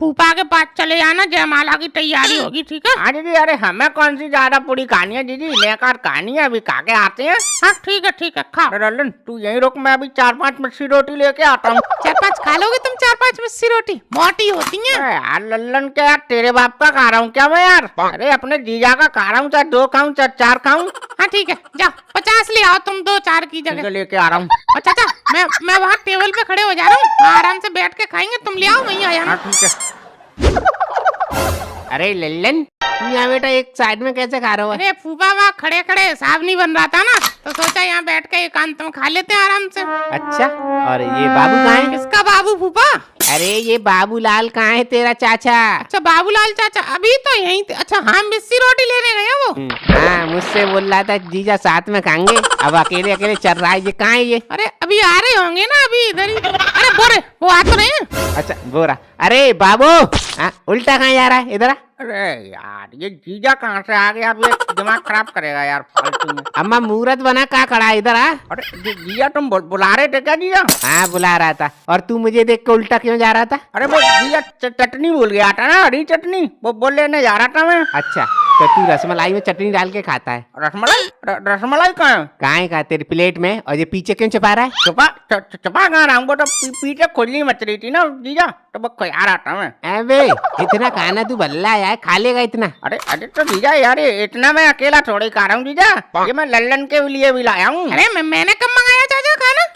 फूफा के पास चले जाना, जयमाला की तैयारी होगी ठीक है। हाँ दीदी, अरे हमें कौन सी ज्यादा पूरी कहानी है दीदी, लेकर कहानी है, अभी खा के आते हैं। हाँ ठीक है खाओ। लल्लन तू यहीं रुक, मैं अभी 4-5 मिस्सी रोटी लेके आता हूँ। 4-5 खा लोगे तुम? 4-5 मिस्सी रोटी मोटी होती है। अरे यार लल्लन क्या यार, तेरे बाप का खा रहा हूँ क्या मैं यार? अरे अपने जीजा का खा रहा हूँ, चाहे 2 खाऊं चाहे 4 खाऊं। हाँ ठीक है जाओ 50 ले आओ तुम, 2-4 की जगह लेके आ रहा हूँ। अच्छा मैं वहाँ टेबल पे खड़े हो जा रहा हूँ, आराम से बैठ के खाएंगे, तुम ले आओ वहीं आ जाना। ठीक है। अरे लल्लन तू यहाँ बेटा एक साइड में कैसे खा रहे हो? अरे फूफा वहाँ खड़े खड़े हिसाब नहीं बन रहा था ना, तो सोचा यहाँ बैठ के एकांत में खा लेते हैं आराम से। अच्छा, और ये बाबू कहाँ है? किसका बाबू फूफा? अरे ये बाबूलाल कहाँ है तेरा चाचा? अच्छा बाबूलाल चाचा अभी तो यहीं थे। अच्छा हाँ मिस्सी रोटी लेने गए हैं वो। हाँ मुझसे बोल रहा था जीजा साथ में खाएंगे, अब अकेले अकेले चल रहा है, ये कहाँ है ये? अरे अभी आ रहे होंगे ना, अभी इधर ही। अरे बोरे वो आ तो रहे हैं। अच्छा बोरा। अरे बाबू उल्टा कहाँ जा रहा है, इधर आ। अरे यार ये जीजा कहाँ से आ गया, अब ये दिमाग खराब करेगा यार फालतू में। अम्मा मुहूर्त बना कहाँ खड़ा है, इधर आ। अरे जीजा तुम बुला रहे थे क्या जीजा? हाँ बुला रहा था, और तू मुझे देख के उल्टा क्यों जा रहा था? अरे वो जीजा चटनी भूल गया था ना, हरी चटनी, वो बोल लेने जा रहा था मैं। अच्छा तो तू रसमलाई में चटनी डाल के खाता है? रसमलाई? रसमलाई कहाँ है? कहाँ है तेरी प्लेट में, और ये पीछे क्यों छुपा रहा है? छुपा कहाँ रहा हूँ, वो तो पीछे खुजली मच रही थी ना जीजा, तो वो खा रहा था मैं। अबे इतना खाना तू भल्ला यार, खा लेगा इतना? अरे तो जीजा यार इतना मैं अकेला थोड़ी खा रहा हूँ जीजा, ये मैं लल्लन के लिए भी लाया हूँ। अरे मैंने कब मंगाया चाचा खाना?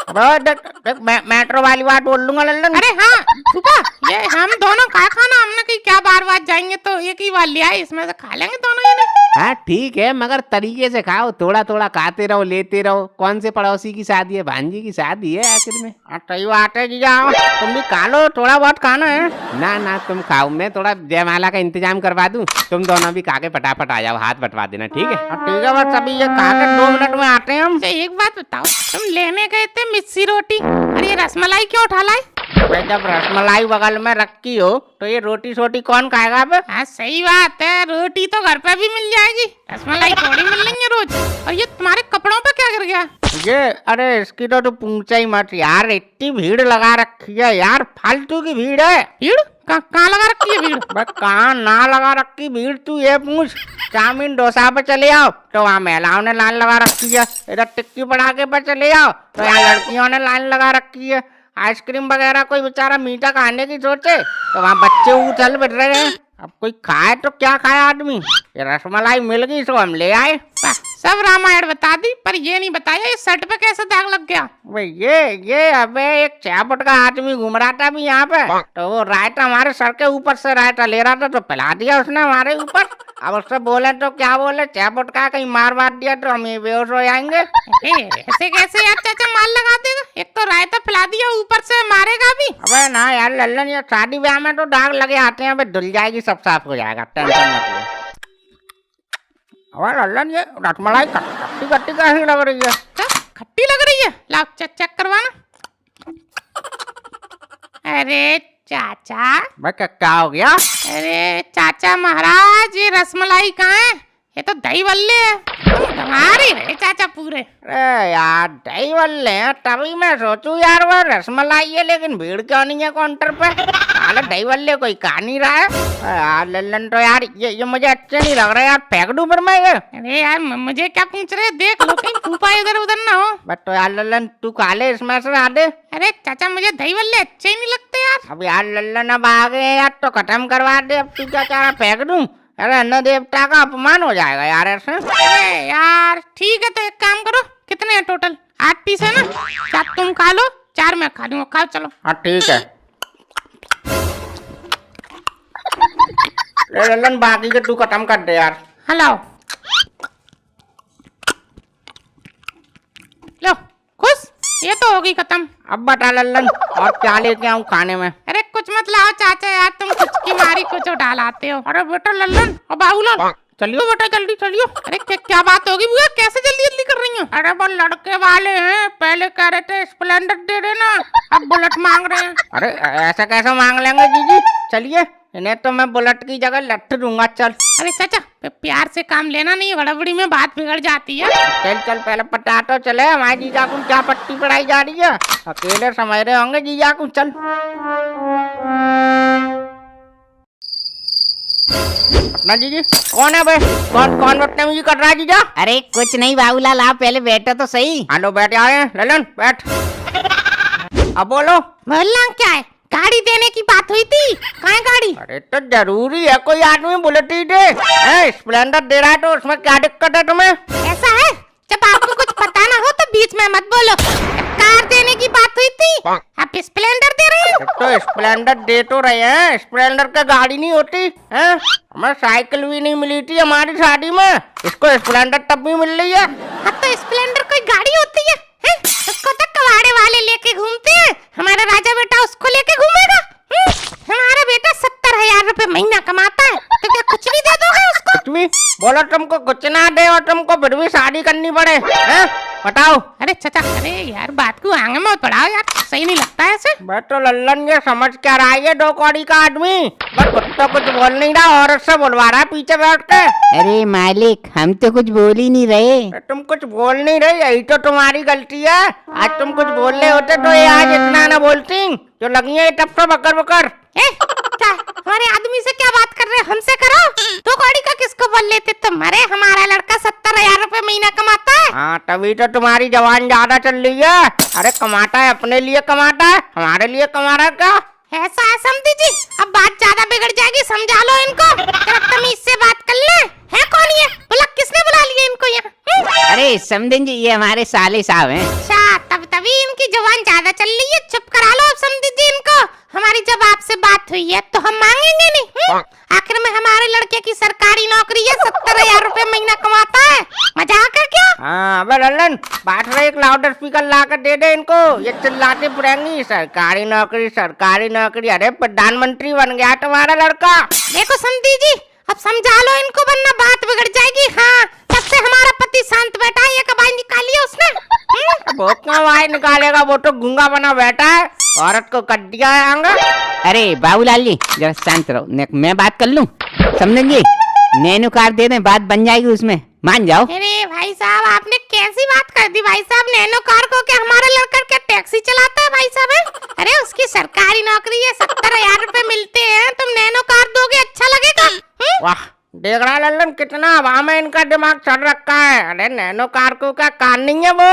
मेट्रो वाली बात बोल दूंगा लल्लन। अरे हाँ फूफा ये हम दोनों का खाना, हमने कहीं क्या बार बार जाएंगे तो एक ही बार लिया है, इसमें से खा लेंगे दोनों जने। हाँ ठीक है, मगर तरीके से खाओ, थोड़ा थोड़ा खाते रहो, लेते रहो। कौन से पड़ोसी की शादी है, भांजी की शादी है आखिर में। सही बात है जीजा, तुम भी खा लो, थोड़ा बहुत खाना है। ना तुम खाओ, मैं थोड़ा जयमाला का इंतजाम करवा दूं, तुम दोनों भी खा के फटाफट आ जाओ, हाथ बटवा देना ठीक है? ठीक है बस अभी ये खा के 2 मिनट में आते हैं हम। एक बात बताओ, तुम लेने गए थे मिस्सी रोटी और ये रसमलाई क्यों उठा लाए? जब रसमलाई बगल में रखी हो तो ये रोटी सोटी कौन खाएगा अब? हाँ सही बात है, रोटी तो घर पे भी मिल जाएगी, रसमलाई थोड़ी मिलेंगे रोज। और ये तुम्हारे कपड़ों पे क्या कर गया? ये अरे इसकी तो पूछा ही मत यार, इतनी भीड़ लगा रखी है यार, फालतू की भीड़ है। भीड़ कहाँ लगा रखी है भीड़? बस कहाँ ना लगा रखी भीड़, तू ये पूछ। चाउमीन डोसा पे चले आओ तो वहाँ महिलाओं ने लाइन लगा रखी है, इधर टिक्की पटाखे पे चले आओ तो यहाँ लड़कियों ने लाइन लगा रखी है। आइसक्रीम वगैरह कोई बेचारा मीठा खाने की सोचे तो वहाँ बच्चे उछल बैठ रहे हैं। अब कोई खाए तो क्या खाए आदमी, ये रसमलाई मिल गई तो हम ले आए। सब रामायण बता दी, पर ये नहीं बताया ये शर्ट पे कैसे दाग लग गया। भाई ये अबे एक 6 फुट का आदमी घूम रहा था अभी यहाँ पे, तो वो रायता हमारे सर के ऊपर से रायता ले रहा था तो पिला दिया उसने हमारे ऊपर। अब उससे बोले तो क्या बोले, 6 फुट का कहीं मार दिया तो हम ये बेहोश हो जाएंगे। ऐसे कैसे यार चाचा माल लगा देगा, एक तो रायता पिला दिया ऊपर से मारेगा भी। अबे ना यार लल्लन, ये शादी ब्याह में तो दाग लगे आते हैं, धुल जाएगी सब साफ हो जाएगा, टेंशन मत लो। अबे लल्लन ये रसमलाई खट्टी खट्टी कैसी लग रही है? खट्टी लग रही है, लाओ चेक करवाना। अरे चाचा, भाई क्या हो गया? अरे चाचा महाराज, ये रसमलाई कहाँ है? ये तो दही बल्ले है। तुम तुम्हारी रहे चाचा पूरे। अरे यार दही बल्ले हैं, तभी मैं सोचूं यार वो रसमलाई है, लेकिन भीड़ क्यों नहीं है काउंटर पे? साला दही बल्ले कोई खा नहीं रहा है। अरे यार लल्लन तो यार ये मुझे अच्छे नहीं लग रहे यार, फेंक दूं फिर मैं ये? अरे यार मुझे क्या पूछ रहे, देख लो कहीं फूफा इधर उधर ना हो। बट तो यार लल्लन तू खा ले इसमें से आधे। अरे चाचा मुझे दही बल्ले अच्छे ही नहीं लगते यार। अब यार लल्लन अब आ गए यार तो खत्म करवा दे, अब तू क्या चाह रहा, फेंक दूं? अरे अन्न देवता का अपमान हो जाएगा यार ऐसे। अरे यार ठीक है, तो एक काम करो, कितने हैं टोटल? 8 पीस है ना? 4 तुम खा लो, 4 मैं खा लूंगा। खाओ चलो। हाँ ठीक है। ले लल्लन बाकी के तू खत्म कर दे यार। हेलो लो, खुश? ये तो होगी खत्म। अब बता लल्लन और क्या लेके आऊं खाने में? अरे कुछ मत लाओ चाचा यार, तुम कुछ की मारी कुछ उठा लाते हो। अरे बेटा लल्लन और बाबूलाल चलियो बेटा, जल्दी चलियो। अरे क्या बात होगी बुआ, कैसे जल्दी जल्दी कर रही हो? अरे वो लड़के वाले हैं, पहले कह रहे थे स्प्लेंडर दे देना, अब बुलेट मांग रहे हैं। अरे ऐसा कैसे मांग लेंगे जीजी? चलिए इन्हें तो मैं बुलेट की जगह लट्ठू दूंगा। चल। अरे चाचा प्यार से काम लेना नहीं, गड़बड़ी में बात बिगड़ जाती है। चल चल पहले पता तो चले हमारे जीजा को क्या पट्टी पढ़ाई जा रही है, अकेले समझ रहे होंगे जीजा को। चल। अपना जीजी कौन है बे? कौन बदतमीजी कर रहा है जीजा? अरे कुछ नहीं बाबूलाल, आप पहले बैठो तो सही। हेलो बैठ आए हैं ललन, बैठ। अब बोलो। बोलना क्या है? गाड़ी देने की बात हुई थी, कहाँ है गाड़ी? अरे तो जरूरी है कोई आदमी बुलेट ही दे, स्प्लेंडर दे रहा है तो उसमें क्या दिक्कत है तुम्हें? ऐसा है, जब आपको कुछ पता ना हो तो बीच में मत बोलो। कार देने की बात हुई थी, आप स्प्लेंडर दे रहे हो। तो स्प्लेंडर दे तो रहे हैं, स्प्लेंडर का गाड़ी नहीं होती है? हमें साइकिल भी नहीं मिली थी हमारी शादी में, इसको स्प्लेंडर तब भी मिल रही है। हाँ तो स्प्लेंडर कोई गाड़ी होती है? उसको तो कबाड़े वाले लेके घूमते हैं, हमारा राजा बेटा उसको लेके घूमेगा? हमारा बेटा 70,000 रुपए महीना कमाता है, तो क्या कुछ भी दे दोगे उसको? कुछ भी बोलो, तुमको कुछ ना दे और तुमको फिर भी शादी करनी पड़े, हैं? बताओ। अरे चाचा, अरे यार बात को आगे मत बढ़ाओ यार, सही नहीं लगता है ऐसे। मैं तो लल्लन ये समझ क्या रहा है, 2 कौड़ी का आदमी बस कुत्ता कुछ बोल नहीं रहा, औरत से बोलवा रहा है पीछे बैठ के। अरे मालिक हम तो कुछ बोल ही नहीं रहे। तुम कुछ बोल नहीं रहे, यही तो तुम्हारी गलती है। आज तुम कुछ बोल रहे होते तो ये आज इतना ना बोलती, जो लगी है तब से बकर बकर। हमारे आदमी से क्या बात कर रहे हो? हमसे करो। 2 कौड़ी का किसको बोल लेते तुम? अरे हमारा लड़का 70,000 रुपए महीना कमाता है। हाँ तभी तो तुम्हारी जवान ज्यादा चल रही है। अरे कमाता है, अपने लिए कमाता है, हमारे लिए कमा रहा है क्या? ऐसा है समझी जी, अब बात ज्यादा बिगड़ जाएगी, समझा लो इनको। तमीज से बात कर ले। है कौन ये? बोला किसने बुला लिया इनको यहाँ? अरे समझें जी, ये हमारे साले साहब हैं। अच्छा तभी इनकी जवान ज्यादा चल रही है। चुप करा लो अब समझी जी इनको। हमारी जब आपसे बात हुई है तो हम मांगेंगे नहीं। आखिर में हमारे लड़के की सरकारी नौकरी है, 70,000 रुपए महीना कमाता है, मजाक है क्या? हाँ अबे लल्लन बात रहे, एक लाउड स्पीकर ला कर दे दे इनको, ये चिल्लाते फिरेंगी सरकारी नौकरी सरकारी नौकरी। अरे प्रधानमंत्री बन गया तुम्हारा लड़का। देखो समझी जी, अब समझा लो इनको वरना बात बिगड़ जाएगी। हाँ तब से हमारा पति शांत बैठा है, ये कबाई निकाली है उसने। वो क्यों आवाज निकालेगा, वो तो गूंगा बना बैठा है, औरत को कट दिया है आंगा। अरे बाबूलाल जी जरा शांत रहो, मैं बात कर लूं। समझें जी, नैनो कार दे दें, बात बन जाएगी, उसमें मान जाओ। अरे भाई साहब आपने कैसी बात कर दी भाई साहब? नैनो कार को क्या हमारा लड़का क्या टैक्सी चलाता है भाई साहब? है? अरे उसकी सरकारी नौकरी है, 70,000 रुपए मिलते हैं, तुम नैनो कार दोगे अच्छा लगेगा? वाह देख रहा लल्लन कितना हवा में इनका दिमाग चढ़ रखा है। अरे नैनो कार को क्या कार नहीं है वो,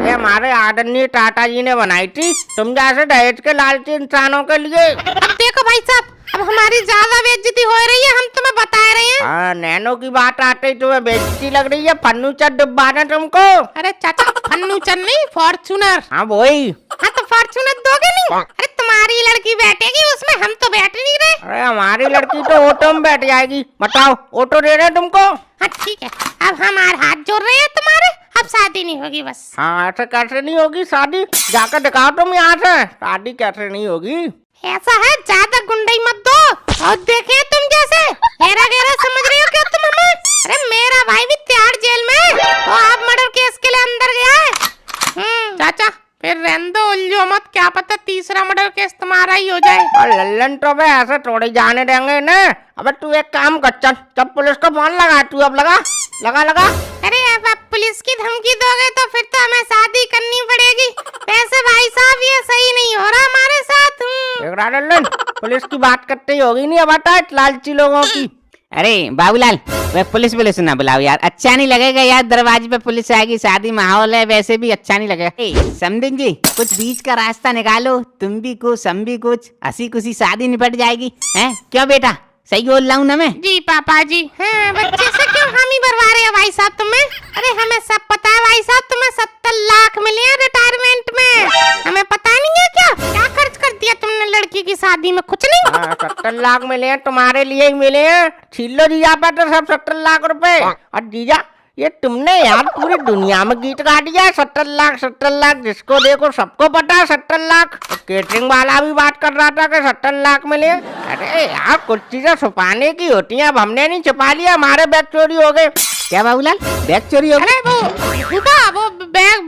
ये हमारे आदरणीय टाटा जी ने बनाई थी तुम जैसे दहेज के लालची इंसानों के लिए। अब देखो भाई साहब, अब हमारी ज्यादा बेइज्जती हो रही है, हम तुम्हें बता रहे हैं। हाँ नैनो की बात आते ही तुम्हें बेइज्जती लग रही है, फन्नूचर डिब्बा ना तुमको। अरे चाचा फन्नूचर नहीं, फॉर्चूनर। हाँ वही। हाँ तो फॉर्चूनर दोगे नहीं? अरे तुम्हारी लड़की बैठेगी उसमें, हम तो बैठ नहीं रहे। अरे हमारी लड़की तो ऑटो में बैठ जाएगी, बताओ ऑटो दे रहे तुमको? हाँ ठीक है, अब हमारे हाथ जोड़ रहे हैं तुम्हारे, अब शादी नहीं होगी बस। हाँ ऐसे कैसे नहीं होगी शादी, जाकर दिखाओ तुम यहाँ से, शादी कैसे नहीं होगी? ऐसा है, ज्यादा गुंडई मत दो और देखे तुम जैसे हेरा गेरा समझ रहे हो क्या तुम हमें? अरे मेरा भाई भी तिहाड़ जेल में, तो आप मर्डर केस के लिए अंदर गया है। चाचा फिर रहने दो, उलझो मत, क्या पता तीसरा मर्डर केस तुम्हारा ही हो जाए। और लल्लन तो बे ऐसे थोड़ी जाने देंगे ना। अबे तू एक काम कर, चल चल पुलिस को फोन लगा, तू अब लगा लगा लगा। अरे अब आप पुलिस की धमकी दोगे तो फिर तो हमें शादी करनी पड़ेगी। वैसे भाई साहब ये सही नहीं हो रहा हमारे साथ। देख रहा लल्लन, पुलिस की बात करते ही होगी नहीं अब आता लालची लोगों की। अरे बाबूलाल, वे पुलिस ना बुलाओ यार, अच्छा नहीं लगेगा यार। दरवाजे पे पुलिस आएगी, शादी माहौल है, वैसे भी अच्छा नहीं लगेगा। समझें जी, कुछ बीच का रास्ता निकालो, तुम भी कुछ हम भी कुछ, हंसी खुशी शादी निपट जाएगी। हैं क्यों बेटा, सही बोल रहा हूँ ना मैं? जी पापा जी। हाँ, बच्चे से क्यों हामी भरवा रहे हो भाई साहब तुम्हें? अरे हमें सब पता है भाई साहब, तुम्हें 70 लाख मिले हैं रिटायरमेंट में। हमें पता नहीं है क्या क्या खर्च कर दिया तुमने लड़की की शादी में? कुछ नहीं। 70 लाख मिले हैं, तुम्हारे लिए ही मिले हैं। छीन लो जीजा पे तो सब 70 लाख रुपए। और जीजा ये तुमने यार पूरी दुनिया में गीत गा दिया है। 70 लाख जिसको देखो सबको पता है 70 लाख। तो केटरिंग वाला भी बात कर रहा था कि 70 लाख मिले। अरे यार कुछ चीजें छुपाने की होती हैं, अब हमने नहीं छुपा लिया, हमारे बैग चोरी हो गए। क्या बाबूलाल, बैग चोरी हो गए? अरे वो बैग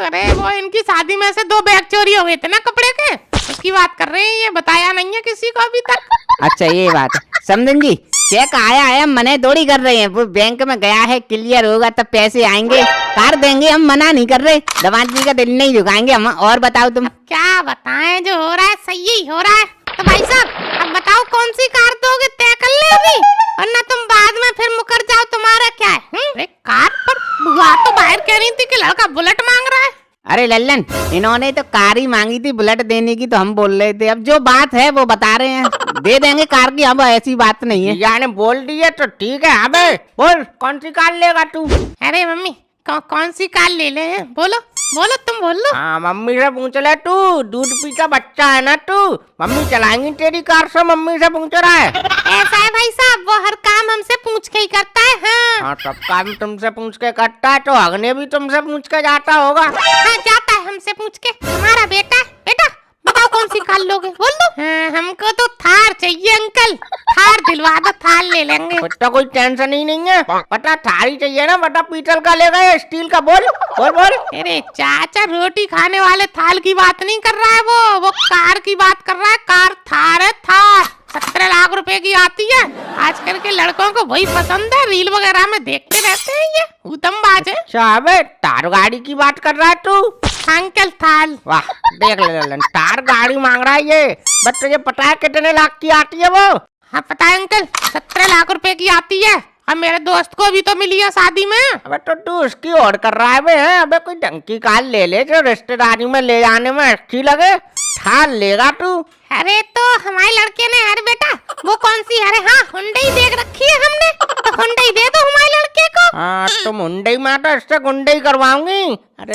अरे वो इनकी शादी में से 2 बैग चोरी हो गए थे ना कपड़े के, उसकी बात कर रहे हैं। ये बताया नहीं है किसी को अभी तक। अच्छा ये बात है। समझन जी, चेक आया है, मना थोड़ी कर रहे हैं। वो बैंक में गया है, क्लियर होगा तब पैसे आएंगे, कार देंगे, हम मना नहीं कर रहे। दवान जी का दिल नहीं झुकाएंगे हम। और बताओ तुम। क्या बताएं, जो हो रहा है सही ही हो रहा है। तो भाई साहब अब बताओ कौन सी कार दोगे, तय कर ले अभी, वरना तुम बाद में फिर मुकर जाओ। तुम्हारा क्या है? अरे कार पर बुआ तो बाहर कह रही थी कि लड़का बुलेट मांग रहा है। अरे लल्लन, इन्होंने तो कार ही मांगी थी, बुलेट देने की तो हम बोल रहे थे। अब जो बात है वो बता रहे हैं, दे देंगे कार की, अब ऐसी बात नहीं है। यानी बोल दिए तो ठीक है। अबे बोल कौन सी कार लेगा तू? अरे मम्मी कौन सी कार ले ले हैं? बोलो बोलो, तुम बोल लो। हाँ मम्मी से पूछ ले, तू दूध पीता बच्चा है ना तू। मम्मी चलाएंगी तेरी कार से, मम्मी से पूछ रहा है। ऐसा है भाई साहब, वो हर काम हमसे पूछ के ही करता है। हाँ सब काम तुमसे पूछ के करता है, तो अगने भी तुमसे पूछ के जाता होगा। हाँ जाता है हमसे पूछ के। हमारा बेटा है। बेटा बताओ कौन सी कार लोगे, बोल दो। हाँ, हमको तो थार चाहिए अंकल, थार दिलवा दो, थार ले लेंगे। कुछ तो कोई टेंशन ही नहीं है। पता थारी चाहिए ना, बता पीतल का लेगा या स्टील का? बोल बोल बोल। अरे चाचा रोटी खाने वाले थाल की बात नहीं कर रहा है, वो कार की बात कर रहा है। कार थार है, थार 17 लाख रुपए की आती है। आजकल के लड़कों को वही पसंद है, रील वगैरह में देखते रहते हैं, ये उदमबाज है। साहबे तार गाड़ी की बात कर रहा है तू? अंकल थाल। वाह देख ले ललन, तार गाड़ी मांग रहा है ये। बट तुझे पता है कितने लाख की आती है वो? हाँ पता है अंकल, 17 लाख रुपए की आती है। अब मेरे दोस्त को भी तो मिली है शादी में। अबे तो तू उसकी और कर रहा है बे? हैं अबे कोई ढंग की कार ले ले जो रिश्तेदारी में ले जाने में अच्छी लगे। थार लेगा तू? अरे तो हमारे लड़के ने, अरे बेटा वो कौन सी, अरे हाँ हुंडई देख रखी है हमने, तो हुंडई दे दो हमारे लड़के को। हाँ तुम हुंडई में तो इससे गुंडई करवाऊंगी। अरे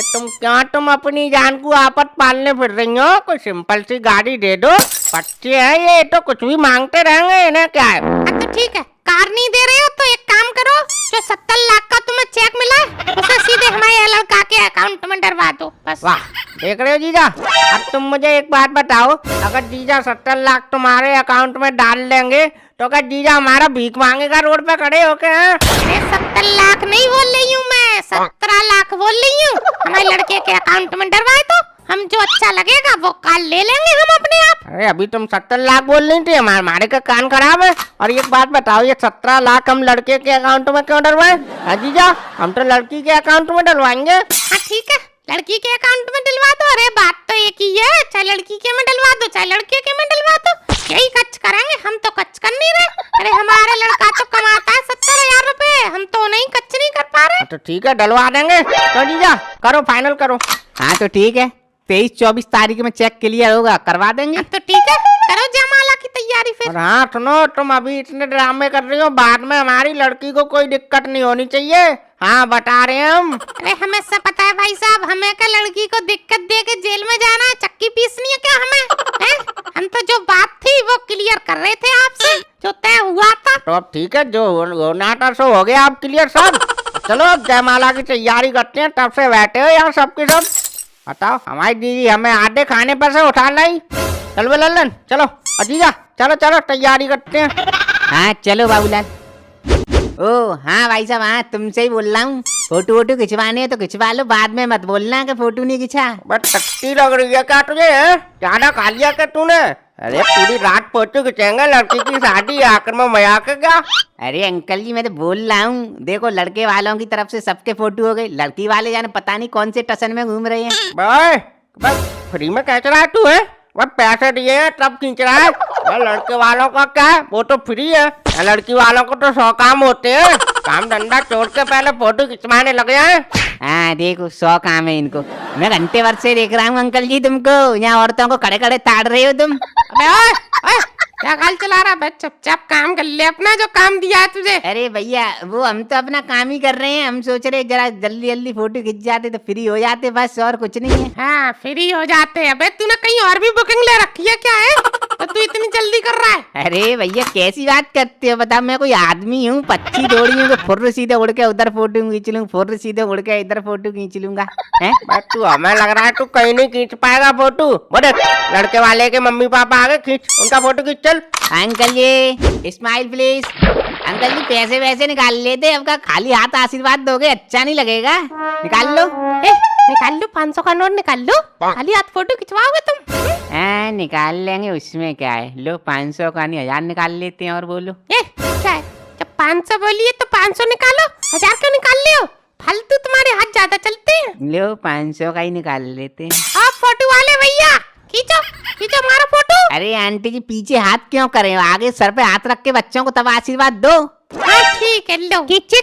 तुम अपनी जान को आपत पालने फिर रही हो? कोई सिंपल सी गाड़ी दे दो, बच्चे हैं ये तो कुछ भी मांगते रहेंगे, इन्हें क्या है। तो ठीक है, कार नहीं दे रहे हो तो एक काम करो, जो 70 लाख का तुम्हें चेक मिला है उसे सीधे हमारे लड़का के अकाउंट में डलवा दो बस। वाह देख रहे हो जीजा। अब तुम मुझे एक बात बताओ, अगर जीजा 70 लाख तुम्हारे अकाउंट में डाल देंगे तो क्या जीजा हमारा भीख मांगेगा रोड पे खड़े होके? हैं 70 लाख नहीं बोल रही हूँ मैं, 17 लाख बोल रही हूँ। हमारे लड़के के अकाउंट में डलवाए तो हम जो अच्छा लगेगा वो कार ले लेंगे हम अपने आप। अरे अभी तुम 70 लाख बोल रही थी, हमारे का कान खराब है। और एक बात बताओ, ये 17 लाख हम लड़के के अकाउंट में क्यों डलवाए? जीजा हम तो लड़की के अकाउंट में डलवाएंगे। हाँ ठीक है, लड़की के अकाउंट में डलवा दो। अरे बात तो एक ही है, चाहे लड़की के में डलवा दो चाहे लड़के के में डलवा दो, यही कच करेंगे। हम तो कच कर नहीं रहे। अरे हमारा लड़का तो कमाता है 70,000 रुपए, हम तो नहीं कच नहीं कर पा रहे। तो ठीक है डलवा देंगे। तो जीजा करो, फाइनल करो। हाँ तो ठीक है, 23-24 तारीख में चेक क्लियर होगा, करवा देंगे। तो ठीक है, करो जयमाला की तैयारी फिर। और हाँ सुनो, तुम अभी इतने ड्रामे कर रही हो, बाद में हमारी लड़की को कोई दिक्कत नहीं होनी चाहिए। हाँ बता रहे हैं हम। अरे हमें सब पता है भाई साहब, हमें क्या लड़की को दिक्कत दे के जेल में जाना है, चक्की पीसनी है क्या हमें? हैं? हम तो जो बात थी वो क्लियर कर रहे थे आपसे, जो तय हुआ था। तो अब ठीक है, जो होना था सो हो गया, आप क्लियर सब। चलो जयमाला की तैयारी करते हैं, तब से बैठे हो यहाँ सबके सब। बताओ हमारी दीदी हमें आधे खाने पर से उठा लाई। चल बे लल्लन चलो, अजीजा चलो चलो तैयारी करते हैं। हाँ चलो बाबूलाल। ओ हाँ भाई साहब, हाँ तुमसे ही बोल रहा हूँ। फोटो वोटो खिंचवाने तो खिंचवा लो, बाद में मत बोलना कि फोटो नहीं खिंचा। बस टट्टी लग रही है क्या तुझे? ज्यादा खा लिया क्या तूने? अरे पूरी रात फोटो खिंचेंगे, लड़की की शादी आकर में मजाक है क्या? अरे अंकल जी मैं तो बोल रहा हूँ, देखो लड़के वालों की तरफ से सबके फोटो हो गए, लड़की वाले जाने पता नहीं कौन से टसन में घूम रहे हैं। भाई बस फ्री में खींच रहा है तू है? बस पैसे दिए हैं तब खींच रहा है। लड़के वालों का क्या है, वो तो फ्री है। लड़की वालों को तो 100 काम होते हैं, काम धंधा छोड़ के पहले फोटो खिंचवाने लगे हैं। हाँ देखो 100 काम है इनको। मैं घंटे भर से देख रहा हूँ अंकल जी तुमको, यहाँ औरतों को खड़े खड़े ताड़ रहे हो तुम। अबे ओए, ओए, क्या गाल चला रहा है? चुपचाप काम कर ले अपना, जो काम दिया है तुझे। अरे भैया वो हम तो अपना काम ही कर रहे हैं, हम सोच रहे जरा जल्दी जल्दी फोटो खिंच जाते तो फ्री हो जाते, बस और कुछ नहीं है। हाँ फ्री हो जाते हैं। अबे तूने कहीं और भी बुकिंग ले रखी है क्या है, तो तू इतनी जल्दी कर रहा है? अरे भैया कैसी बात करते हो, बताओ मैं कोई आदमी हूँ, पक्षी दौड़ी हूँ तो फुर्र सीधे उड़ के उधर फोटो खींच लूँ, फुर्र सीधे उड़ के इधर फोटो खींच लूंगा। हैं बस तू हमें लग रहा है तू कहीं नहीं खींच पाएगा फोटो। बोले लड़के वाले के मम्मी पापा आगे, खींच उनका फोटो खींच चल। Uncle ji smile please. Uncle ji पैसे वैसे निकाल लेते, अब का खाली हाथ आशीर्वाद दोगे अच्छा नहीं लगेगा, निकाल लो। निकाल लो, 500 का नोट निकाल लो, खाली हाथ फोटो खिंचवाओगे तुम? हाँ निकाल लेंगे, उसमें क्या है, लो 500 का नहीं 1000 निकाल लेते हैं। और बोलो क्या है, जब 500 बोलिए तो 500 निकालो, 1000 क्यों निकाल ले हो? फालतू तुम्हारे हाथ ज्यादा चलते हैं। लो 500 का ही निकाल लेते हैं। आप फोटो वाले भैया खींचो खींचो हमारा फोटो। अरे आंटी जी पीछे हाथ क्यों करें, आगे सर पे हाथ रख के बच्चों को तब आशीर्वाद दो। हाँ ठीक है, लो खींच।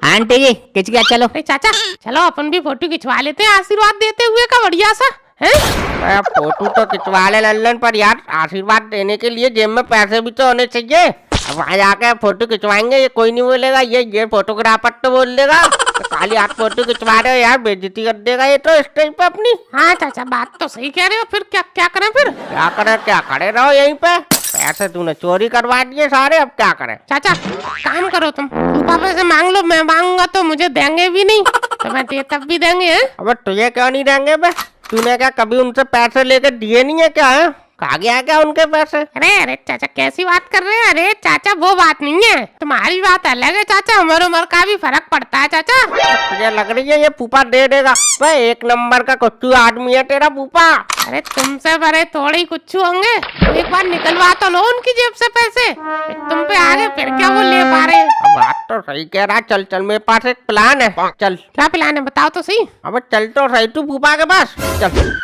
आंटी जी खिंच गया, चलो। अरे चाचा चलो अपन भी फोटो खिंचवा लेते हैं आशीर्वाद देते हुए का, बढ़िया सा है। फोटो तो खिंचवा ले लल्लन, पर यार आशीर्वाद देने के लिए जेब में पैसे भी तो होने चाहिए। अब वहाँ जाके फोटो खिंचवाएंगे, ये कोई नहीं बोलेगा, ये फोटोग्राफर तो बोल देगा खाली हाथ फोटो खिंचवा रहे हो यार, बेइज्जती कर देगा ये तो स्टेज पे अपनी। हाँ चाचा बात तो सही कह रहे हो, फिर क्या क्या करें फिर? क्या करें, क्या खड़े रहो यहीं पे, पैसे तूने चोरी करवा दिए सारे, अब क्या करें? चाचा काम करो तुम, पापा से मांग लो, मैं मांगूंगा तो मुझे देंगे भी नहीं, तो मैं दे तब भी देंगे। अब तुझे क्यों नहीं देंगे बे? तूने क्या कभी उनसे पैसे लेके दिए नहीं है क्या है? कहा गया क्या उनके पैसे? अरे अरे चाचा कैसी बात कर रहे हैं? अरे चाचा वो बात नहीं है, तुम्हारी बात अलग है चाचा, उम्र उम्र का भी फर्क पड़ता है चाचा। तुझे लग रही है ये फूफा दे देगा? भाई 1 नंबर का कुछ आदमी है तेरा फूफा। अरे तुमसे बड़े थोड़े ही कुछ होंगे, एक बार निकलवा तो लो उनकी जेब से पैसे, तुम पे आगे फिर क्या वो ले पा रहे? अब बात तो सही कह रहा, चल चल मेरे पास एक प्लान है, चल। क्या प्लान है बताओ तो सही। अब चल तो सही तू फूफा के पास, चल।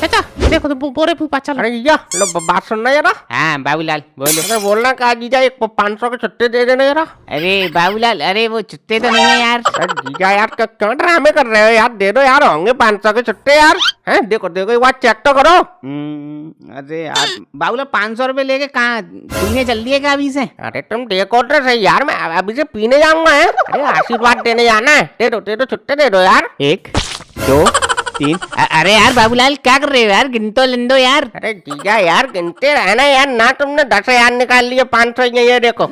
चाचा देखो तो बोरे फूफा चलो। अरे जीजा लो बात सुनना जरा। हाँ बाबूलाल बोलो। अरे बोलना क्या जीजा, एक 500 के छुट्टे दे देना जरा। अरे बाबूलाल अरे वो छुट्टे तो नहीं है यार। अरे जीजा यार क्यों ड्रामे कर रहे हो यार, दे दो यार, होंगे 500 के छुट्टे यार। हैं देखो देखो एक बार चेक तो करो। अरे यार बाबूलाल 500 रुपए लेके कहाँ पीने चल दिए क्या अभी से? अरे तुम देखो तो सही यार, मैं अभी से पीने जाऊंगा है। अरे आशीर्वाद देने जाना है, दे दो छुट्टे दे दो यार। 1 2 3। अरे यार बाबूलाल क्या कर रहे हो यार, गिन तो लें दो यार। अरे जीजा यार गिनते रहना यार, ना तुमने 10,000 निकाल लिए, 500 ये देखो।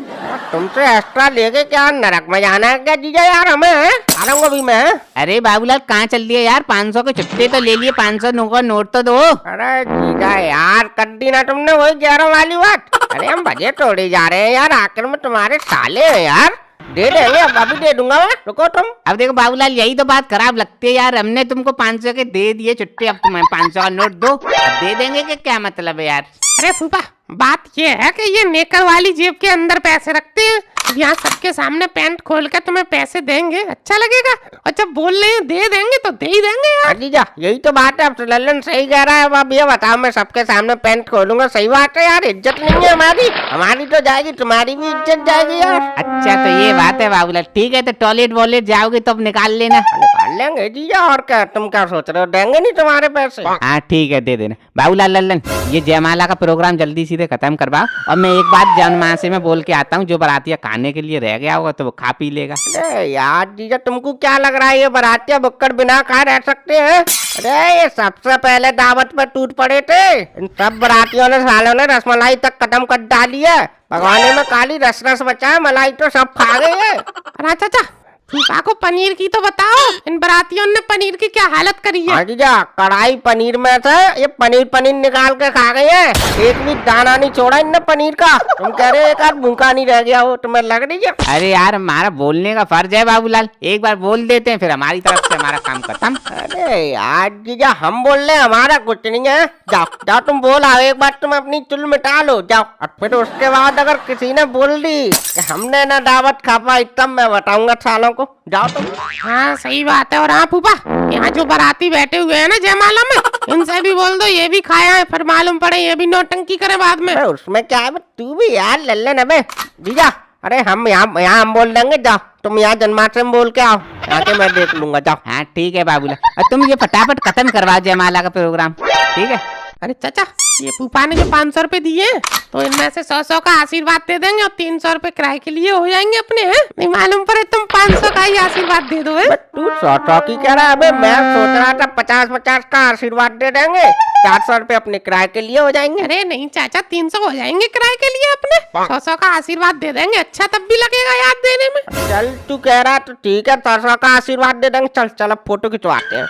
तुमसे एक्स्ट्रा लेके क्या नरक में जाना है क्या जीजा यार हमें? आ रहा हूँ अभी मैं। अरे बाबूलाल कहाँ चल दिए यार, 500 के छुट्टे तो ले लिए, 500 का नोट तो दो। अरे जीजा यार कर दी ना तुमने वही 11 वाली बात। अरे हम बजे तोड़े जा रहे हैं यार, आखिर में तुम्हारे साले हैं यार, दे देंगे, अब अभी दे दूंगा मैं, रुको तुम। अब देखो बाबूलाल यही तो बात खराब लगती है यार, हमने तुमको 500 के दे दिए छुट्टी, अब तुम्हें 500 का नोट दो, अब दे देंगे कि क्या मतलब है यार? अरे फूफा बात ये है कि ये नेकर वाली जेब के अंदर पैसे रखते हैं, यहाँ सबके सामने पैंट खोल के तुम्हें पैसे देंगे, अच्छा लगेगा? और जब बोल रहे हैं दे देंगे तो दे ही देंगे यार। जीजा यही तो बात है, अब लल्लन सही कह रहा है। अब ये बताओ मैं सबके सामने पैंट खोलूंगा, सही बात है यार, इज्जत नहीं है हमारी, हमारी तो जाएगी, तुम्हारी भी इज्जत जाएगी यार। अच्छा तो ये बात है बाबूलाल, ठीक है तो टॉयलेट वॉलेट जाओगे तो अब निकाल लेना। निकाल लेंगे जीजा, और क्या तुम क्या सोच रहे हो, देंगे नहीं तुम्हारे पैसे? हाँ ठीक है दे देना। बाबूलाल लल्लन ये जयमाला का प्रोग्राम जल्दी सीधे खत्म करवाओ, और मैं एक बात जन्मा से मैं बोल के आता हूँ, जो बारातिया खाने के लिए रह गया होगा तो वो खा पी लेगा। अरे यार जीजा तुमको क्या लग रहा है ये बारातिया बुक्कड़ बिना खाए रह सकते हैं? अरे ये सबसे पहले दावत में टूट पड़े थे, इन सब बारातियों ने सालों ने रसमलाई तक खत्म कर डाली है, भगवान में काली रस रस बचा है, मलाई तो सब खा गए हैं। अरे चाचा फूफा को पनीर की तो बताओ, इन बारातियों ने पनीर की क्या हालत करी है। हाँ जीजा, कढ़ाई पनीर में से ये पनीर निकाल के खा गई है। एक भी दाना नहीं छोड़ा इनने पनीर का। तुम कह रहे एक आध भूखा नहीं रह गया हो, तुम्हें लग रही है? अरे यार, हमारा बोलने का फर्ज है बाबूलाल, एक बार बोल देते हैं फिर हमारी तरफ से हमारा काम खत्म। अरे यार जीजा, हम बोल रहे हमारा कुछ नहीं है। जाओ जाओ, तुम बोल आओ एक बार, तुम अपनी चुल मिटा लो, जाओ। और फिर उसके बाद अगर किसी ने बोल दी कि हमने ना दावत खा पाई, तब मैं बताऊंगा सालों को। जाओ तुम। हाँ सही बात है। और हाँ फूफा, यहाँ जो बाराती बैठे हुए हैं ना जयमाला में, इनसे भी बोल दो ये भी खाया है, फिर मालूम पड़े ये भी नौटंकी करे बाद में। अरे उसमें क्या है, तू भी यार लल्ले नबे जीजा। अरे हम यहाँ हम बोल देंगे, जाओ तुम यहाँ जन्माष्टमी बोल के आओ, आके मैं देख लूंगा, जाओ। हाँ ठीक है बाबूलाल, और तुम ये फटाफट खत्म करवाओ जयमाला का प्रोग्राम, ठीक है? अरे चाचा, ये फूफा ने जो 500 रुपए दिए हैं, तो इनमें से 100 का आशीर्वाद दे देंगे और 300 रुपए किराए के लिए हो जाएंगे अपने, हैं? नहीं मालूम पड़े तुम 500 का ही आशीर्वाद दे दो। है तू 100 की कह रहा है? अबे मैं सोच रहा था 50 का आशीर्वाद दे देंगे, 400 रुपए अपने किराए के लिए हो जाएंगे। अरे नहीं चाचा, 300 हो जाएंगे किराए के लिए अपने, 100 का आशीर्वाद दे देंगे, अच्छा तब भी लगेगा याद देने में। चल तू कह रहा तो ठीक है, 100 का आशीर्वाद दे देंगे। चल चल अब फोटो खिंचवाते हैं।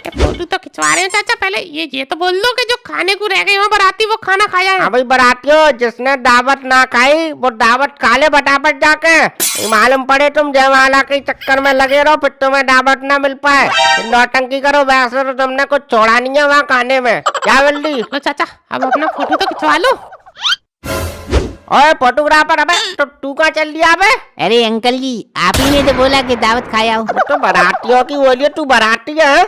फोटो तो खिंचवा रहे हैं चाचा, पहले ये तो बोल दो कि जो खाने को रह गए वहाँ बाराती वो खाना खाया है। हाँ भाई बरातियों, जिसने दावत ना खाई वो दावत खा ले फटाफट जाके। मालूम पड़े तुम जयमाला के चक्कर में लगे रहो, फिर तुम्हें दावत ना मिल पाए, नौटंकी करो। वैसे तो तुमने कुछ छोड़ा नहीं है वहाँ खाने में। क्या जल्दी लो चाचा, अब अपना फोटो तो खिंचवा लो। ओए फोटोग्राफर, अबे तो तू कहाँ चल दिया? अबे अरे अंकल जी, आप ही ने तो बोला कि दावत खाया हो। तो बारातियों की बोलिए, तू बाराती है?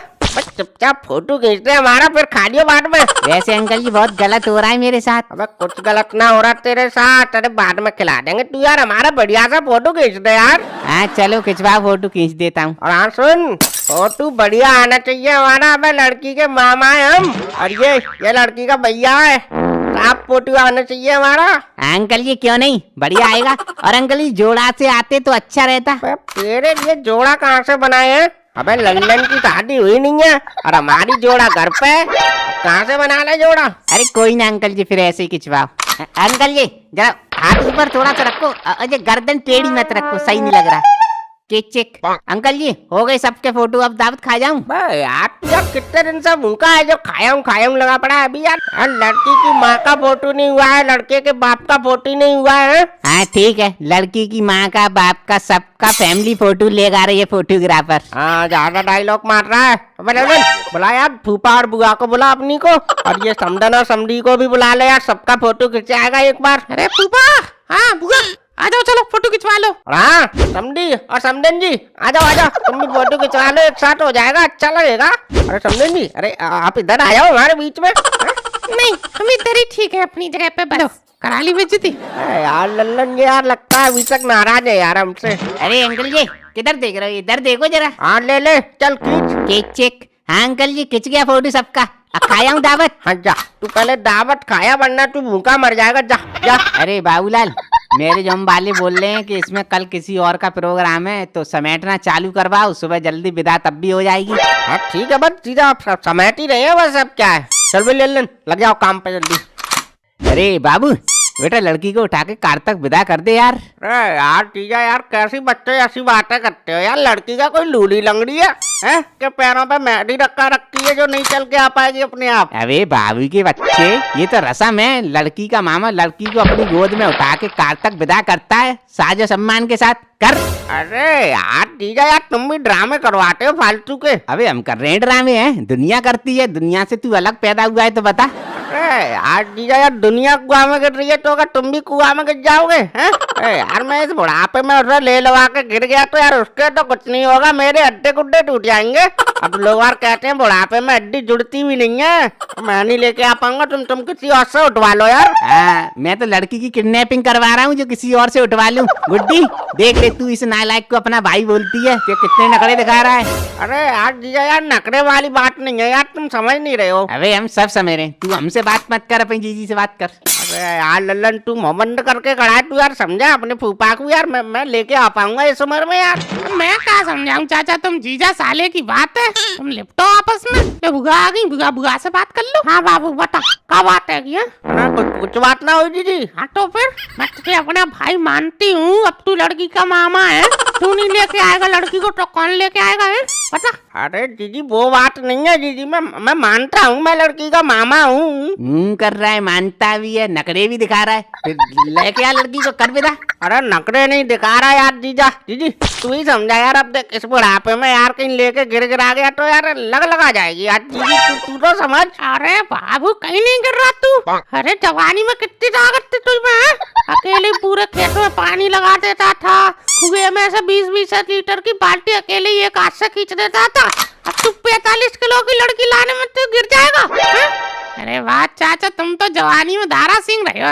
चुपचाप फोटो खींचते हमारा, फिर खा लियो बाद में। वैसे अंकल जी बहुत गलत हो रहा है मेरे साथ। अबे कुछ गलत ना हो रहा तेरे साथ, अरे बाद में खिला देंगे। तू यार हमारा बढ़िया सा फोटो खींच दे यार। हाँ चलो खिंचवा, फोटो खींच देता हूँ। और हाँ सुन, फोटो बढ़िया आना चाहिए हमारा। अबे लड़की के मामा है हम, और ये लड़की का भैया है। साफ फोटो आना चाहिए हमारा। अंकल जी क्यों नहीं, बढ़िया आएगा। और अंकल जी जोड़ा से आते तो अच्छा रहता। अबे तेरे लिए जोड़ा कहाँ से बनाए हैं? अबे लल्लन की शादी हुई नहीं है और हमारी जोड़ा घर पे, कहाँ से बना ले जोड़ा? अरे कोई ना अंकल जी, फिर ऐसे ही खिंचवाओ। अंकल जी जरा हाथ ऊपर थोड़ा सा रखो, अजय गर्दन टेढ़ी मत रखो, सही नहीं लग रहा। चेक अंकल जी हो गए सबके फोटो, अब दावत खा जाऊं? यार तू यार कितने दिन से भूखा है, जो खाया हूँ लगा पड़ा है अभी यार। लड़की की माँ का फोटो नहीं हुआ है, लड़के के बाप का फोटो नहीं हुआ है। हाँ ठीक है, लड़की की माँ का बाप का सबका फैमिली फोटो लेगा रही है फोटोग्राफर। हाँ ज्यादा डायलॉग मार रहा है। बुला यार फूफा और बुआ को बुला अपनी को, और ये समदन और समधी को भी बुला ले यार, सबका फोटो खिंचाएगा एक बार। अरे फूफा, हाँ बुआ, आ जाओ चलो फोटो खिंचवा लो। हाँ समधी और समदन जी आ जाओ, तुम भी फोटो खिंचवा लो, एक साथ हो जाएगा, अच्छा लगेगा। अरे समदन जी, अरे आप इधर आ जाओ हमारे बीच में। नहीं हम इधर ही ठीक है अपनी जगह पे, बस करा ली बेइज्जती। यार लल्लन ये यार लगता है अभी तक नाराज है यार हमसे। अरे अंकल जी किधर देख रहे हो, इधर देखो जरा। हाँ ले चल खींच। चेक। हाँ अंकल जी खिंच गया फोटो सबका, अब खाया हूँ दावत। हाँ जा, तू पहले दावत खाया वरना तू भूखा मर जाएगा, जा जा। अरे बाबूलाल, मेरे जो हम वाले बोल रहे हैं कि इसमें कल किसी और का प्रोग्राम है, तो समेटना चालू करवाओ, सुबह जल्दी विदा तब भी हो जाएगी। हाँ ठीक है, बस सीधा समेट ही रहे हैं बस, अब क्या है। चल भाई लल्लन लग जाओ काम पे जल्दी। अरे बाबू बेटा, लड़की को उठा के कार तक विदा कर दे यार। अरे यार जीजा यार, कैसी बच्चे ऐसी बातें करते हो यार। लड़की का कोई लूली लंगड़ी है कि पैरों पे मेहंदी रखी है जो नहीं चल के आ पाएगी अपने आप? अबे बाबू के बच्चे, ये तो रस्म है। लड़की का मामा लड़की को अपनी गोद में उठा के कार तक विदा करता है, साजो सम्मान के साथ। कर। अरे यार जीजा यार, तुम भी ड्रामे करवाते हो फालतू के। अबे हम कर रहे हैं ड्रामे, हैं दुनिया करती है, दुनिया से तू अलग पैदा हुआ है तो बता। अरे यार जीजा यार, दुनिया कुआं में गिर रही है तो अगर तुम भी कुआं में गिर जाओगे? हैं? अरे यार मैं इस बुढ़ापे में उसे ले लगा के गिर गया तो यार उसके तो कुछ नहीं होगा, मेरे हड्डे गुड्डे टूट जाएंगे। अब लोग यार कहते हैं बुढ़ापे में हड्डी जुड़ती भी नहीं है, मैं नहीं लेके आ पाऊंगा, तुम किसी और से उठवा लो यार। मैं तो लड़की की किडनैपिंग करवा रहा हूँ जो किसी और से उठवा लूँ। गुड्डी देख ले, तू इस नालायक को अपना भाई बोलती है कि कितने नखरे दिखा रहा है। अरे यार जीजा यार, नखरे वाली बात नहीं है यार, तुम समझ नहीं रहे हो। अबे हम सब समझ रहे हैं, तू हमसे बात मत कर, अपनी जीजी से बात कर। अरे यार लल्लन तू मोमंड करके खड़ा है, तू यार समझा अपने फूफा को यार, मैं लेके आ पाऊंगा इस उम्र में यार। मैं क्या समझाऊं चाचा, तुम जीजा साले की बात है, तुम लिपटो आपस में। ये बुआ आ गई, बुआ बुआ से बात कर लो। हाँ बाबू बता क्या बात है क्या? ना कुछ बात ना हुई दीदी। हाँ तो फिर मैं तुझे अपना भाई मानती हूँ, अब तू लड़की का मामा है, तू नहीं लेके आएगा लड़की को तो कौन लेके आएगा है? बता। अरे दीदी वो बात नहीं है दीदी, मैं मानता हूँ मैं लड़की का मामा हूँ। कर रहा है, मानता भी है, नखरे भी दिखा रहा है, फिर लेके आ लड़की को कर विदा। अरे नखरे नहीं दिखा रहा यार जीजा, दीदी तू ही समझा यार, अब देख इस बुढ़ापे में यार कहीं लेके गिरा गया तो यार लगा जाएगी यार दीदी, तू तो समझ। अरे बाबू कहीं नहीं गिर रहा तू, अरे जवानी में कितनी ताकत थी तुझ में, अकेले पूरे खेत में पानी लगा देता था, कुएं में से 20-20 लीटर की बाल्टी अकेले एक हाथ से खींच देता था। अब तू 45 किलो की लड़की लाने में तू गिर जाएगा है? अरे वाह चाचा, तुम तो जवानी में धारा सिंह रहे हो।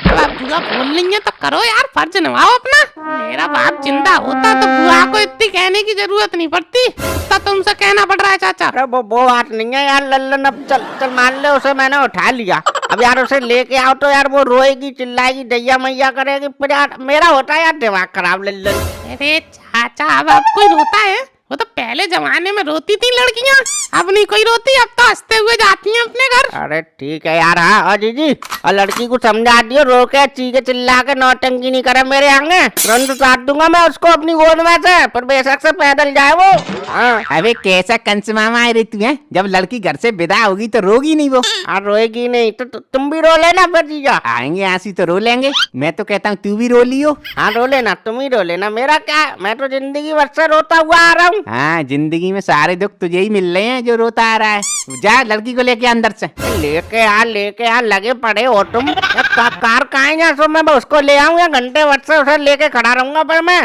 अब आप बुआ बोल रही है तो करो यार, फर्ज निभाओ अपना। मेरा बाप जिंदा होता तो बुआ को इतनी कहने की जरूरत नहीं पड़ती, तो तुमसे कहना पड़ रहा है चाचा। अरे वो बात नहीं है यार लल्लन, अब चल मान ले उसे मैंने उठा लिया, अब यार उसे लेके आओ तो यार वो रोएगी चिल्लाएगी दैया मैया करेगी, फिर यार मेरा होता है यार दिमाग खराब लल्लन। अरे चाचा अब कोई रोता है? वो तो पहले जमाने में रोती थी लड़कियां, अब नहीं कोई रोती, अब तो हंसते हुए जाती हैं अपने घर। अरे ठीक है यार। हाँ और जीजी और लड़की को समझा दियो, रो के चीखे चिल्ला के नौटंकी नहीं करे मेरे आगे, तुरंत उतार दूंगा मैं उसको अपनी गोद में से, पर बेशक से पैदल जाए वो। हाँ। अबे कैसा कंस मामा है रे तू है, जब लड़की घर से विदा होगी तो रोगी नहीं वो। रोएगी नहीं तो तुम भी रो लेना फिर जीजा। आएंगे आंसू तो रो लेंगे, मैं तो कहता हूँ तू भी रो लियो। हाँ रो लेना, तुम ही रो लेना, मेरा क्या, मैं तो जिंदगी भर से रोता हुआ आ रहा हूँ। हाँ जिंदगी में सारे दुख तुझे ही मिल रहे हैं जो रोता आ रहा है। जा लड़की को लेके अंदर से। लेके आ लगे पड़े हो तुम। कार कहाँ है यहाँ, मैं उसको ले आऊँ या घंटे भर से उसे लेके खड़ा रहूंगा पर मैं?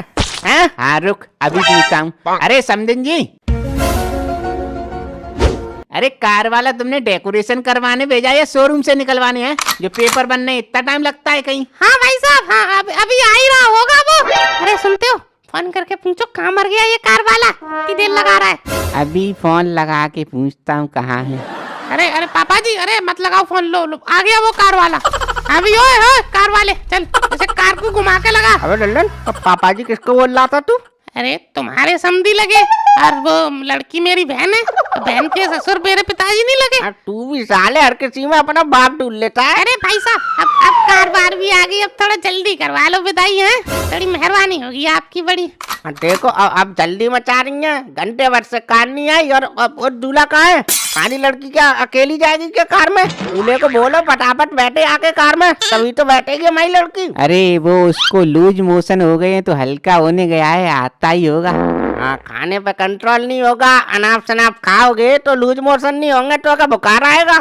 हैं? हाँ रुक अभी पूछता हूँ। अरे समदिन जी, अरे कार वाला तुमने डेकोरेशन करवाने भेजा या शोरूम से निकलवाने हैं? जो पेपर बनने इतना टाइम लगता है कहीं? हाँ भाई साहब, हाँ अभी आ ही रहा होगा वो। अरे सुनते हो, फोन करके पूछो कहाँ मर गया ये कार वाला, कितनी देर लगा रहा है। अभी फोन लगा के पूछता हूँ कहाँ है। अरे पापा जी, अरे मत लगाओ फोन, लो आ गया वो कार वाला। अभी ओए कार वाले चल, ऐसे कार को घुमा के लगा। अबे लल्लन पापा जी किसको बोल रहा था तू? अरे तुम्हारे समधी लगे, और वो लड़की मेरी बहन है, तो बहन के ससुर मेरे पिताजी नहीं लगे। तू भी साले हर किसी में अपना बाप ढूंढ लेता है। अरे भाई साहब अब कार बार भी आ गई, अब थोड़ा जल्दी करवा लो विदाई है, बड़ी मेहरबानी होगी आपकी बड़ी। देखो अब जल्दी मचा रही है, घंटे भर से कार नहीं आई, और दूल्हा कहाँ है? खाली लड़की क्या अकेली जाएगी क्या कार में? दूल्हे को बोलो फटाफट बैठे आके कार में, तभी तो बैठेगी हमारी लड़की। अरे वो उसको लूज मोशन हो गए तो हल्का होने गया है, आता ही होगा। हाँ खाने पे कंट्रोल नहीं होगा, अनाप शनाप खाओगे तो लूज मोशन नहीं होंगे तो क्या बुखार आएगा?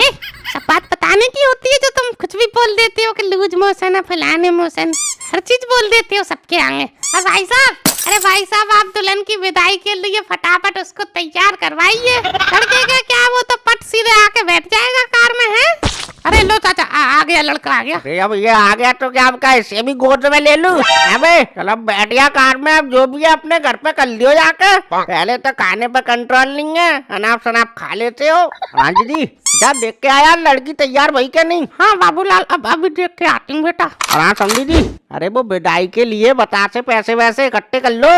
सब बात बताने की होती है जो तुम कुछ भी बोल देते हो कि लूज मोशन है, फलाने मोशन, हर चीज बोल देते हो सबके आगे। और भाई साहब, अरे भाई साहब आप दुल्हन की विदाई के लिए फटाफट उसको तैयार करवाइए, लड़के का क्या वो तो पट सीधे आके बैठ जाएगा कार में है। अरे लो चाचा आ गया, लड़का आ गया। अरे अब ये आ गया तो क्या आपका इसे भी गोद में ले लूं? अबे चलो बैठ गया कार में, अब जो भी है अपने घर पे कर लियो जाके, पहले तो खाने पे कंट्रोल नहीं है, अनाप शनाप खा लेते हो। हाँ जी जा देख के आया लड़की तैयार भई क्या नहीं? हाँ बाबूलाल अब अभी देख के आती हूँ बेटा। और हाँ समझी जी, अरे वो विदाई के लिए बता से पैसे वैसे इकट्ठे कर लो,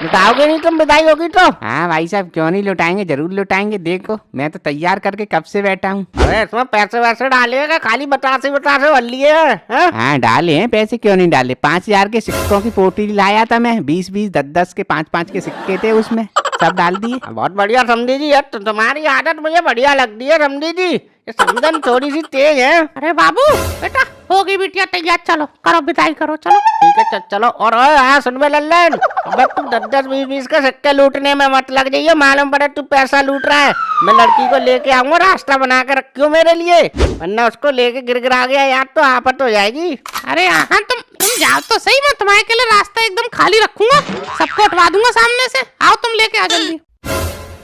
लुटाओगे नहीं तुम विदाई होगी तो? हाँ भाई साहब क्यों नहीं लुटाएंगे, जरूर लुटाएंगे, देखो मैं तो तैयार करके कब से बैठा हूँ। अरे इसमें पैसे वैसे डालेगा, खाली बतासे भर लिए है? हाँ डाले हैं पैसे, क्यों नहीं डाले। 5000 के सिक्कों की पोटली लाया था मैं, 20-20, 10-10 के 5-5 के सिक्के थे उसमें, सब डाल दिए। बहुत बढ़िया समझी जी, तो तुम्हारी आदत मुझे बढ़िया लगती है समझी जी, ये समझन थोड़ी सी तेज है। अरे बाबू बेटा होगी बिटिया तैयार, चलो करो विदाई करो चलो। ठीक है चलो। और हाँ सुन बे लल्लन, अब तू 10-10, 20-20 के सिक्के लूटने में मत लग जाइए, मालूम पड़े तू पैसा लूट रहा है। मैं लड़की को लेके आऊंगा, रास्ता बना के रखियो मेरे लिए, वरना उसको लेके गिर गया यार तो आफत हो जाएगी। अरे हाँ तुम जाओ तो सही, मैं तुम्हारे के लिए रास्ता एकदम खाली रखूंगा, सबको हटवा दूंगा सामने से। आओ तुम लेके आ जल्दी।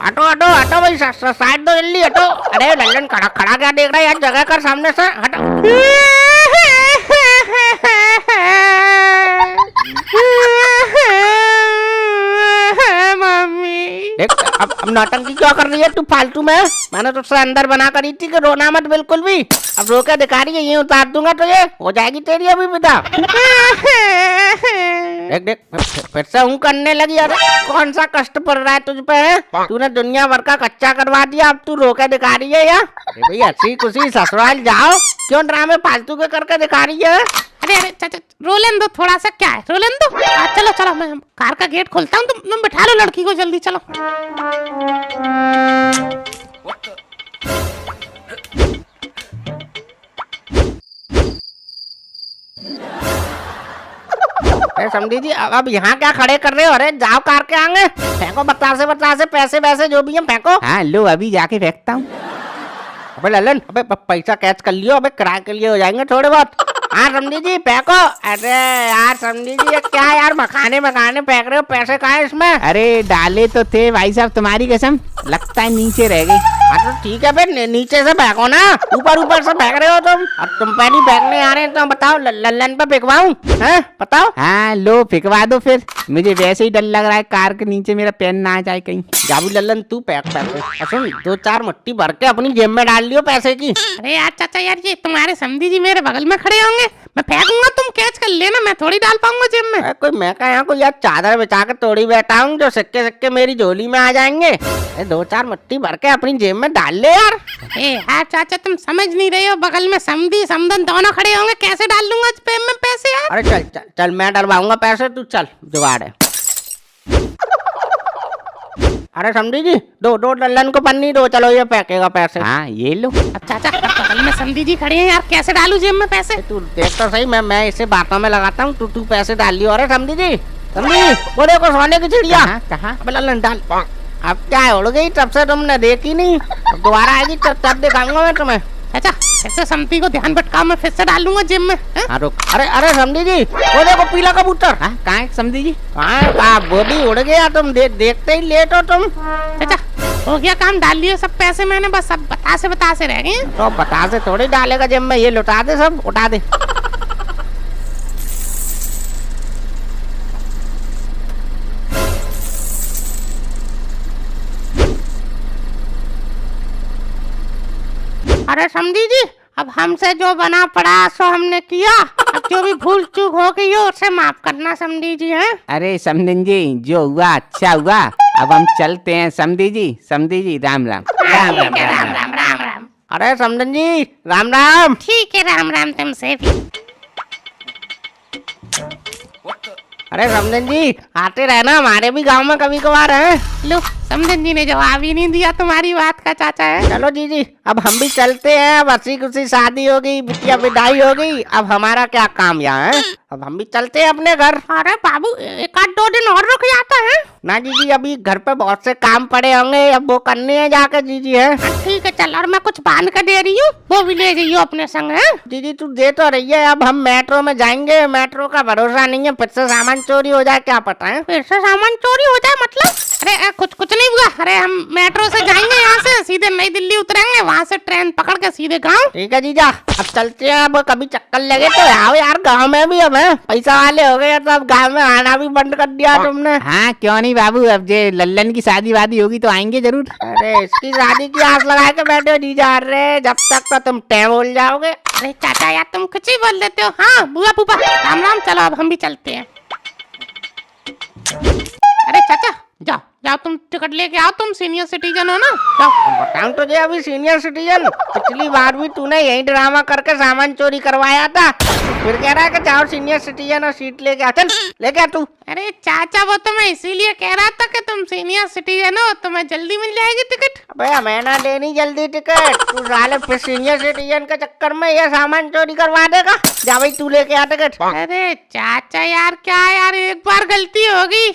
हटो भाई, साइड दो जल्दी हटो। अरे लल्लन खड़ा क्या देख रहा है यार, जगह कर सामने से, हटो। मम्मी देख अब नौटंकी क्यों कर रही है तू फालतू में? मैंने तुझसे अंदर बना करी थी कि रोना मत बिल्कुल भी। अब रो के दिखा रही है, ये उतार दूंगा तो ये हो जाएगी तेरी अभी विदा। देख देख फिर से हूँ करने लगी। अरे कौन सा कष्ट पड़ रहा है तुझ पे है? तूने दुनिया भर का कच्चा करवा दिया, अब तू रो के दिखा रही है यार। अरे भाई हंसी खुशी ससुराल जाओ, क्यों ड्रामे फालतू के करके दिखा रही है? अरे अरे चाचा रोलन दो थोड़ा सा, क्या है रोलन दो। चलो चलो मैं कार का गेट खोलता हूँ, तुम बिठा लो लड़की को जल्दी, चलो। अरे समझी जी अब यहाँ क्या खड़े कर रहे हो? अरे जाओ कार के आगे, फेंको बतासे पैसे वैसे जो भी है फेंको। हाँ लो अभी जाके फेंकता हूँ। अबे ललन, अबे पैसा कैच कर लियो, अबे किराए के लिए हो जाएंगे थोड़े बहुत। हाँ समझी जी फेंको। अरे यार समझी जी ये क्या यार मखाने फेंक रहे हो? पैसे कहाँ है इसमें? अरे डाले तो थे भाई साहब, तुम्हारी कसम लगता है नीचे रह गई। हाँ तो ठीक है फिर नीचे से फेंको ना, ऊपर से फेंक रहे हो तुम। अब तुम पे नहीं फेंकने आ रहे हैं तो बताओ ललन पे फेंकवाऊं? हैं बताओ। हाँ लो फेंकवा दो फिर, मुझे वैसे ही डर लग रहा है कार के नीचे मेरा पेन ना आ जाए कहीं। जाबू ललन तू फेंक पैसे। सुन 2-4 मुट्ठी भर के अपनी जेब में डाल लियो पैसे की। अरे यार चाचा यार, ये तुम्हारे समधी जी मेरे बगल में खड़े होंगे, मैं फेंकूंगा तुम कैच कर लेना, मैं थोड़ी डाल पाऊंगा जेब में। कोई मैं का यहाँ कोई यार चादर बिछा के तोड़ी बैठा हूँ जो सिक्के मेरी झोली में आ जाएंगे। 2-4 मुट्ठी भर के अपनी जेब में डाल ले यार। ए यार चाचा तुम समझ नहीं रहे हो, बगल में समधी समधन दोनों खड़े होंगे, कैसे डाल लूंगा जेब में पैसे यार? अरे चल चल चल मैं डलवाऊंगा पैसे, तू चल जुगाड़ है। अरे समझी जी दो ललन को पन्नी दो, चलो ये फेंकेगा पैसे। हाँ ये लो। अब चाचा बगल में समधी जी खड़े हैं यार, कैसे डालू जेब में पैसे? तू देख तो सही, मैं इसे बातों में लगाता हूँ, तू पैसे डाल लियो। अरे समझी जी समझी वो देखो सोने की चिड़िया। कहाँ? अब ललन डाल। अब क्या है, उड़ गई तब से तुमने देखी नहीं, दोबारा आएगी तब दिखाऊंगा मैं तुम्हें। चाचा ऐसे समधी को ध्यान भटकाओ, मैं फिर से डाल लूंगा जेब में। हाँ रुक। अरे समझी जी वो देखो पीला कबूतर। हाँ कहाँ है समझी जी? कहाँ वो भी उड़ गया, तुम देखते ही लेट हो तुम। चाचा हो गया काम, डाल लिए सब पैसे मैंने, बस अब बतासे रह गए हैं। तो बतासे थोड़ी डालेगा जेब में, ये लुटा दे सब, उठा दे। अरे समझी जी अब हमसे जो बना पड़ा सो हमने किया, अब जो भी भूल चूक हो गई हो उसे माफ करना समझी जी। हैं? अरे समधन जी जो हुआ अच्छा हुआ, अब हम चलते हैं समधी जी राम राम। राम। अरे समधन जी राम राम। ठीक है राम राम तुमसे भी। अरे समधन जी आते रहना, हमारे भी गांव में कभी कभार है। लो समधन जी ने जवाब ही नहीं दिया तुम्हारी बात का चाचा है। चलो जी अब हम भी चलते हैं, अब हंसी खुशी शादी हो गई, बिटिया विदाई हो गई, अब हमारा क्या काम यहाँ है, अब हम भी चलते हैं अपने घर। अरे बाबू 1-2 दिन और रुक जाता है ना जी अभी घर पे बहुत से काम पड़े होंगे, अब वो करने हैं जाकर जी है। ठीक है चल, और मैं कुछ बांध कर दे रही हूँ, वो भी ले जाइयो अपने संग। है जी तू दे तो रही है, अब हम मेट्रो में जाएंगे, मेट्रो का भरोसा नहीं है, फिर से सामान चोरी हो जाए क्या पता है। फिर से सामान चोरी हो जाए मतलब? अरे कुछ नहीं हुआ, अरे हम मेट्रो से जाएंगे, यहाँ से सीधे नई दिल्ली उतरेंगे, वहाँ से ट्रेन पकड़ के सीधे गाँव। ठीक है जीजा अब चलते हैं, अब कभी चक्कर लगे तो आओ यार, गाँव में भी अब है पैसा वाले हो गए तो अब गाँव में आना भी बंद कर दिया तुमने। हाँ क्यों नहीं बाबू, अब जे लल्लन की शादी वादी होगी तो आएंगे जरूर। अरे इसकी शादी की आस लगा के बैठे हो जीजा, अरे जब तक तो तुम टैम बोल जाओगे। अरे चाचा यार तुम कुछ ही बोल देते हो। हाँ बुआ फूफा राम राम, चलो अब हम भी चलते हैं। अरे चाचा जाओ तुम टिकट लेके आओ, तुम सीनियर सिटीजन हो ना, जाओ। बताऊं तुझे अभी सीनियर सिटीजन, पिछली बार भी तूने यही ड्रामा करके सामान चोरी करवाया था, फिर कह रहा है कि जाओ सीनियर सिटीजन और सीट लेके आ, चल लेके आ तू। अरे चाचा वो तो मैं इसीलिए कह रहा था कि तुम सीनियर सिटीजन हो, तुम्हें जल्दी मिल जाएगी टिकट। अबे हमें ना लेनी जल्दी टिकट, तू साले फिर सीनियर सिटीजन के चक्कर में ये सामान चोरी करवा देगा, जा भाई तू लेके आ टिकट। अरे चाचा यार क्या यार, एक बार गलती होगी,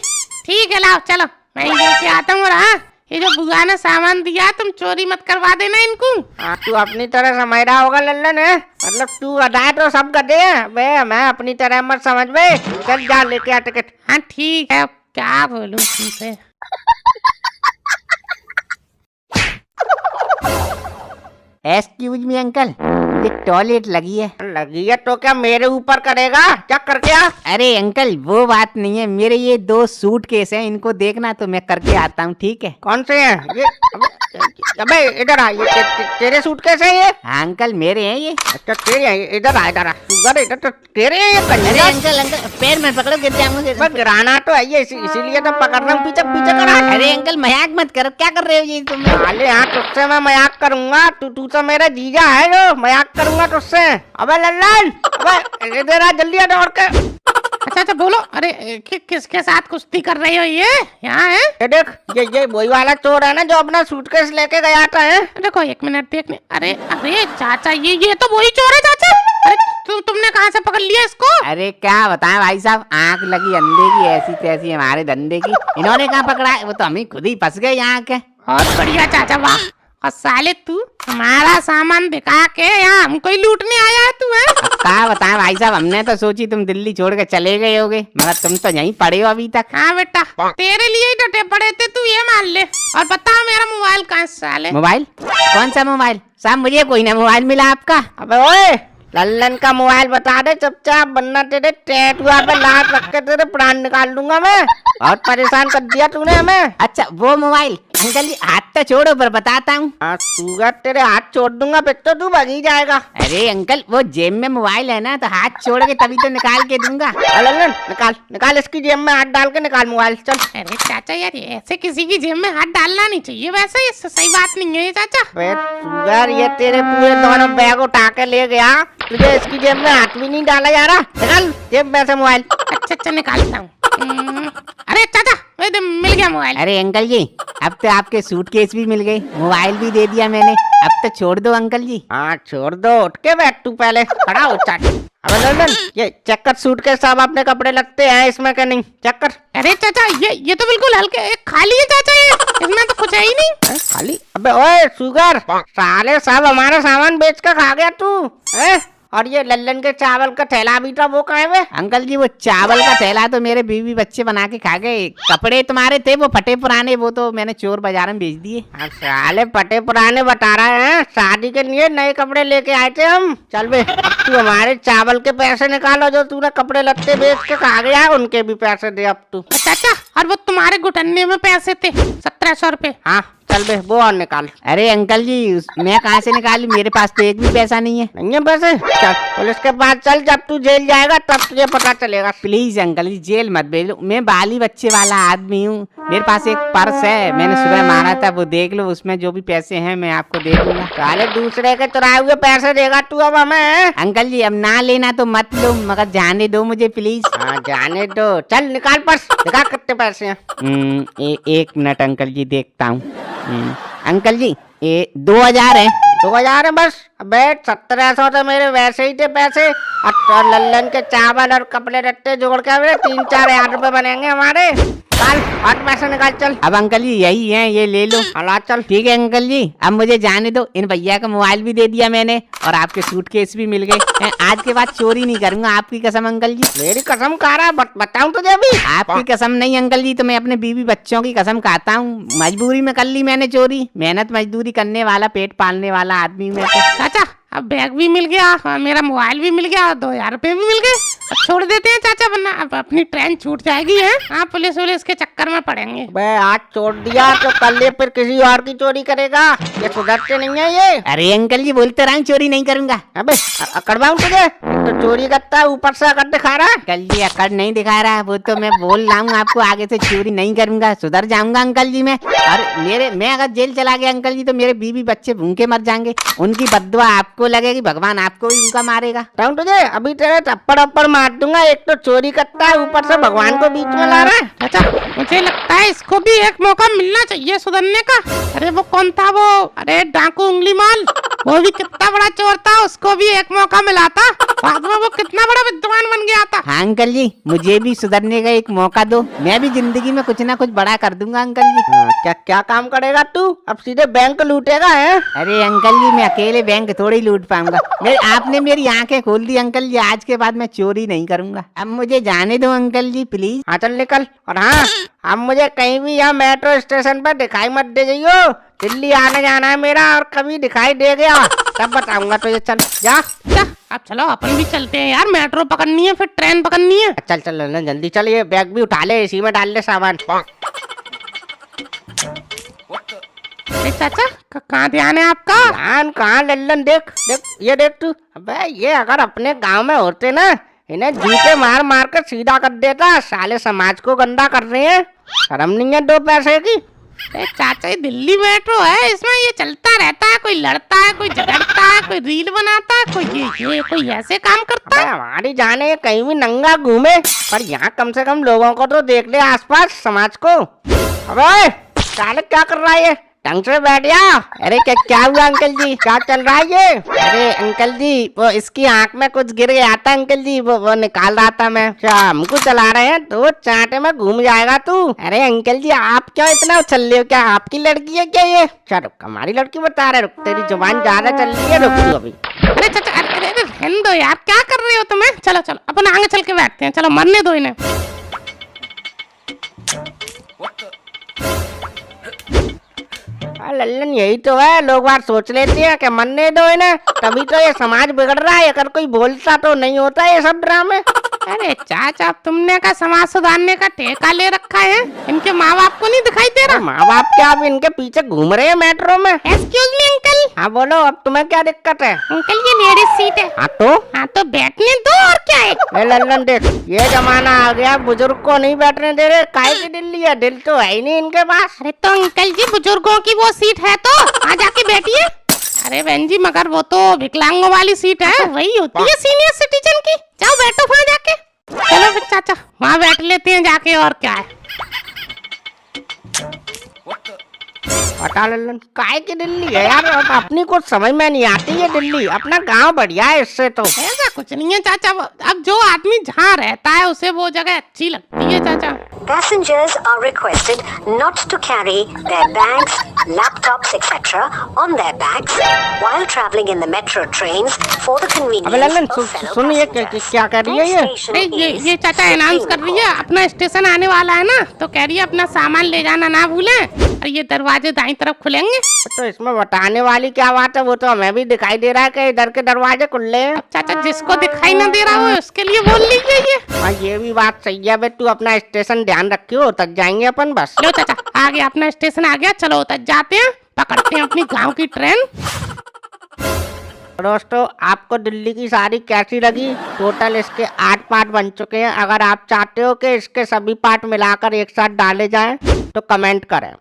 ठीक है लाओ चलो मैं ही लेके आता हूँ। हाँ ये जो बुआ ने सामान दिया तुम चोरी मत करवा देना इनको। हाँ तू अपनी तरह समझ रहा होगा लल्लन है, मतलब तू गधा है तो सब गधे हैं, मैं अपनी तरह मत समझ बे, चल जा लेके आ टिकट। हाँ ठीक है, अब क्या बोलूं तुमसे। एक्सक्यूज मी अंकल, मुझे टॉयलेट लगी है। लगी है तो क्या मेरे ऊपर करेगा? क्या करके आ? अरे अंकल वो बात नहीं है, मेरे ये 2 सूटकेस हैं, इनको देखना तो मैं करके आता हूँ, ठीक है? कौन से हैं ये? अबे इधर आ, ये तेरे सूटकेस है ये? हाँ अंकल मेरे हैं ये। अच्छा तेरे हैं, इधर आ इधर आ, शुगर इधर तो तेरे हैं ये अरे कंजर। अंकल अंकल पैर में पकड़ो, गिर जाऊंगा। बस गिराना तो है ये, इसीलिए तो पकड़ रहा हूँ, पीछे पीछे करा। अरे अंकल मजाक मत करो, क्या कर रहे हो ये तुम? साले हाँ तुझसे मैं मजाक करूंगा, तू तो मेरा जीजा है जो मजाक करूंगा तुझसे। अबे लल्लन, अबे इधर आ जल्दी आ दौड़ के। अच्छा बोलो। अरे किसके साथ कुश्ती कर रही हो ये? यहाँ है? ये देख, ये वही वाला चोर है ना जो अपना सूटकेस लेके गया था है? देखो 1 मिनट देखने। अरे अरे चाचा ये तो वही चोर है चाचा। अरे तुमने कहाँ से पकड़ लिया इसको? अरे क्या बताएं भाई साहब, आंख लगी अंधे की ऐसी तैसी हमारे धंधे की, इन्होंने कहाँ पकड़ा है? वो तो हम ही खुद ही फंस गए यहाँ के। बहुत बढ़िया चाचा, वाह। और साले तू हमारा सामान दिखा के यहाँ हमको ही लूटने आया है तू? है क्या बताएं भाई साहब, हमने तो सोची तुम दिल्ली छोड़ के चले गए होगे, मगर तुम तो यहीं पड़े हो अभी तक। हाँ बेटा, तेरे लिए ही डटे पड़े थे, तू ये मान ले। और बता मेरा मोबाइल कहाँ है साले? मोबाइल? कौन सा मोबाइल साहब? मुझे कोई ना मोबाइल मिला आपका। अबे ओए, लल्लन का मोबाइल बता दे चुपचाप, वरना तेरे टैटुआ पे लात रख के तेरे प्राण निकाल दूंगा मैं। बहुत परेशान कर दिया तूने हमें। अच्छा वो मोबाइल, अंकल जी हाथ तो छोड़ो पर बताता हूँ। हाँ सूगा, तेरे हाथ छोड़ दूंगा फिर तो तू भागी जाएगा। अरे अंकल वो जेब में मोबाइल है ना, तो हाथ छोड़ के तभी तो निकाल के दूंगा। लल्लन निकाल निकाल, इसकी जेब में हाथ डाल के निकाल मोबाइल, चल। अरे चाचा यार, ऐसे किसी की जेब में हाथ डालना नहीं चाहिए, वैसे ये सही बात नहीं है ये चाचा। बे सुगर, ये तेरे पूरे दोनों बैग उठा के ले गया, तुझे इसकी जेब में हाथ भी नहीं डाला जा रहा। निकाल जेब में से मोबाइल। अच्छा निकालता हूँ। अरे चाचा मिल गया मोबाइल। अरे अंकल जी अब तो आपके सूटकेस भी मिल गए, मोबाइल भी दे दिया मैंने, अब तो छोड़ दो अंकल जी। हाँ छोड़ दो, उठ के बैठ तू पहले, खड़ा हो चाचा। अबे लल्लन, ये चेक कर सूटकेस, सब अपने कपड़े लगते हैं इसमें क्या नहीं, चेक कर। अरे चाचा ये तो बिल्कुल हल्के खाली है चाचा, ये इसमें तो कुछ है ही नहीं। खाली? अबे ओए सुगर, साले सब हमारा सामान बेच कर खा गया तू है? और ये लल्लन के चावल का थैला भी था, वो कहाँ है? अंकल जी वो चावल का थैला तो मेरे बीवी बच्चे बना के खा गए, कपड़े तुम्हारे थे वो फटे पुराने, वो तो मैंने चोर बाजार में बेच दिए। साले फटे पुराने बता रहे हैं, शादी के लिए नए कपड़े लेके आए थे हम। चल बे, अब तू हमारे चावल के पैसे निकालो जो तूने कपड़े लत्ते बेच के खा गया, उनके भी पैसे दे अब तू। चाचा और वो तुम्हारे घुटने में पैसे थे 1700 रुपए। हाँ चल बे, वो और निकाल। अरे अंकल जी मैं कहाँ से निकालूं, मेरे पास तो एक भी पैसा नहीं है। नहीं है पैसे? चल पुलिस के पास चल, जब तू जेल जाएगा तब तुझे पता चलेगा। प्लीज अंकल जी जेल मत भेजो, मैं बाली बच्चे वाला आदमी हूँ, मेरे पास एक पर्स है, मैंने सुबह मारा था, वो देख लो, उसमें जो भी पैसे हैं मैं आपको दे दूंगा। साले दूसरे के चुराए हुए पैसे देगा तू अब हमें? अंकल जी अब ना लेना तो मत लो, मगर जाने दो मुझे प्लीज। हाँ जाने दो, चल निकाल पर्स, दिखा कितने पैसे हैं। 1 मिनट अंकल जी देखता हूँ। अंकल जी ये 2000 है। 2000 है बस? अबे 1700 तो मेरे वैसे ही थे पैसे, और लल्लन के चावल और कपड़े रट्टे जोड़ के 3-4 हजार रुपए बनेंगे हमारे। चल और पैसे निकाल चल। अब अंकल जी यही है, ये ले लो। हला चल। ठीक है अंकल जी अब मुझे जाने दो, इन भैया का मोबाइल भी दे दिया मैंने और आपके सूटकेस भी मिल गए, आज के बाद चोरी नहीं करूंगा, आपकी कसम अंकल जी। मेरी कसम खा रहा है, बताऊं तुझे अभी? आपकी कसम नहीं अंकल जी, तो मैं अपने बीवी बच्चों की कसम खाता हूँ, मजबूरी में कर ली मैंने चोरी, मेहनत मजदूरी करने वाला पेट पालने वाला आदमी मैं तो। चाचा अब बैग भी मिल गया और मेरा मोबाइल भी मिल गया और 2000 रुपए भी मिल गए, अब छोड़ देते हैं चाचा, वरना अब अपनी ट्रेन छूट जाएगी है। हाँ पुलिस वुलिस के चक्कर में पड़ेंगे। बे आज छोड़ दिया तो कल ये फिर किसी और की चोरी करेगा, ये सुधरते नहीं है ये। अरे अंकल जी बोलते रहा चोरी नहीं करूंगा। अबे अकड़वाऊं तुझे, तो चोरी करता है ऊपर से अकड़ दिखा रहा है। अंकल जी अकड़ नहीं दिखा रहा, वो तो मैं बोल रहा हूँ आपको, आगे से चोरी नहीं करूंगा, सुधर जाऊंगा अंकल जी मैं। और मैं अगर जेल चला गया अंकल जी तो मेरे बीवी बच्चे भूखे मर जाएंगे, उनकी बद्दुआ आपको लगेगी, भगवान आपको भी भूखा मारेगा। तुझे अभी तेरे थप्पड़ अप्पड़ मार दूंगा, एक तो चोरी करता है ऊपर से भगवान को बीच में ला रहा है। चाचा मुझे लगता है इसको भी एक मौका मिलना चाहिए सुधरने का। अरे वो कौन था वो, अरे डाकू उंगली माल, वो भी कितना बड़ा चोर था, उसको भी एक मौका मिला था, बाद में वो कितना बड़ा विद्वान बन गया था। हाँ अंकल जी मुझे भी सुधरने का एक मौका दो, मैं भी जिंदगी में कुछ ना कुछ बड़ा कर दूंगा अंकल जी। क्या क्या काम करेगा तू, अब सीधे बैंक लूटेगा है? अरे अंकल जी मैं अकेले बैंक थोड़ी लूट पाऊंगा, आपने मेरी आंखें खोल दी अंकल जी, आज के बाद मैं चोरी नहीं करूंगा, अब मुझे जाने दो अंकल जी प्लीज। हाँ चल निकल, और हाँ अब मुझे कहीं भी यहाँ मेट्रो स्टेशन पर दिखाई मत दे जाइयो, दिल्ली आने जाना है मेरा, और कभी दिखाई दे गया तब बताऊंगा तुझे। चल जा क्या अब चलो अपन भी चलते हैं यार, मेट्रो पकड़नी है फिर ट्रेन पकड़नी है। चल चल लल्लन जल्दी चल, ये बैग भी उठा ले, इसी में डाल ले सामान। अरे चाचा कहाँ ध्यान है आपका? ध्यान कहाँ लल्लन, देख देख ये देख तू। अबे ये अगर अपने गांव में होते ना, इन्हें जूते मार मार कर सीधा कर देता। साले समाज को गंदा कर रहे हैं, शर्म नहीं है 2 पैसे की। अरे चाचा ये दिल्ली मेट्रो है, इसमें ये चलता रहता है, कोई लड़ता है, कोई झगड़ता है, कोई रील बनाता है, कोई ये कोई ऐसे काम करता है। हमारी जाने ये कहीं भी नंगा घूमे, पर यहाँ कम से कम लोगों को तो देख ले आसपास समाज को। अबे साले क्या कर रहा है ये, ढंग से बैठ जा। अरे क्या हुआ अंकल जी, क्या चल रहा है ये? अरे अंकल जी वो इसकी आंख में कुछ गिर गया था अंकल जी, वो निकाल रहा था मैं। क्या हमको चला रहे हैं तो चांटे में घूम जाएगा तू। अरे अंकल जी आप क्यों इतना उछल रहे हो, क्या आपकी लड़की है क्या ये? चल हमारी लड़की बता रहे, रुक तेरी जुबान ज्यादा चल रही है, रुक तू अभी। अरे चाचा अरे रहने दो यार, क्या कर रहे हो तुम्हें? चलो चलो अपन आगे चल के बैठते हैं, चलो मरने दो इन्हें। लल्लन यही तो है, लोग बात सोच लेते हैं कि मरने दो इन्हें, तभी तो ये समाज बिगड़ रहा है। अगर कोई बोलता तो नहीं होता ये सब ड्रामे। अरे चाचा अब तुमने का समाज सुधारने का ठेका ले रखा है, इनके माँ बाप को नहीं दिखाई दे रहा? माँ बाप क्या अब इनके पीछे घूम रहे हैं मेट्रो में? Excuse me uncle. हाँ बोलो, अब तुम्हें क्या दिक्कत है? अंकल ये लेडीज सीट है। हाँ तो बैठने दो और क्या है। ए लल्लन देख, ये जमाना आ गया, बुजुर्ग को नहीं बैठने दे रहे। काहे की दिल्ली है, दिल तो है ही नहीं इनके पास। अरे तो अंकल जी बुजुर्गों की वो सीट है तो आ जाके बैठिए। अरे बहन जी मगर वो तो विकलांगों वाली सीट है, वही होती है सीनियर सिटीजन की। जाओ बैठो वहाँ जाके। चलो फिर चाचा वहाँ बैठ लेते हैं जाके, और क्या है। हटा लल्लन, काहे की दिल्ली है यार, अपनी कुछ समझ में नहीं आती है दिल्ली। अपना गांव बढ़िया है इससे तो। ऐसा कुछ नहीं है चाचा, अब जो आदमी जहाँ रहता है उसे वो जगह अच्छी लगती है चाचा। Passengers are requested not to carry their bags, laptops, etc. on their backs while traveling in the metro trains for the अबे convenience लल्लन of fellow सुन, ये passengers. क्या कर रही है ये? Next station अरे is ये चाचा अनाउंस कर रही है अपना स्टेशन आने वाला है ना, तो कह रही है अपना सामान ले जाना ना भूलें, और ये दरवाजे दाईं तरफ खुलेंगे। तो इसमें बताने वाली क्या बात है, वो तो हमें भी दिखाई दे रहा है कि इधर के दरवाजे खुले हैं। अब चाचा जिसको दिखाई ना दे रहा हो उसके लिए बोल लीजिए ये। हाँ ये भी बात सही है बे, तू अपना स्टेशन ध्यान रखियो, तक जाएंगे अपन बस। लो चाचा आ गया अपना स्टेशन आ गया, चलो उतर जाते हैं, पकड़ते हैं अपनी गांव की ट्रेन। दोस्तों आपको दिल्ली की सारी कैसी लगी? टोटल इसके 8 पार्ट बन चुके हैं। अगर आप चाहते हो कि इसके सभी पार्ट मिलाकर एक साथ डाले जाएं तो कमेंट करें।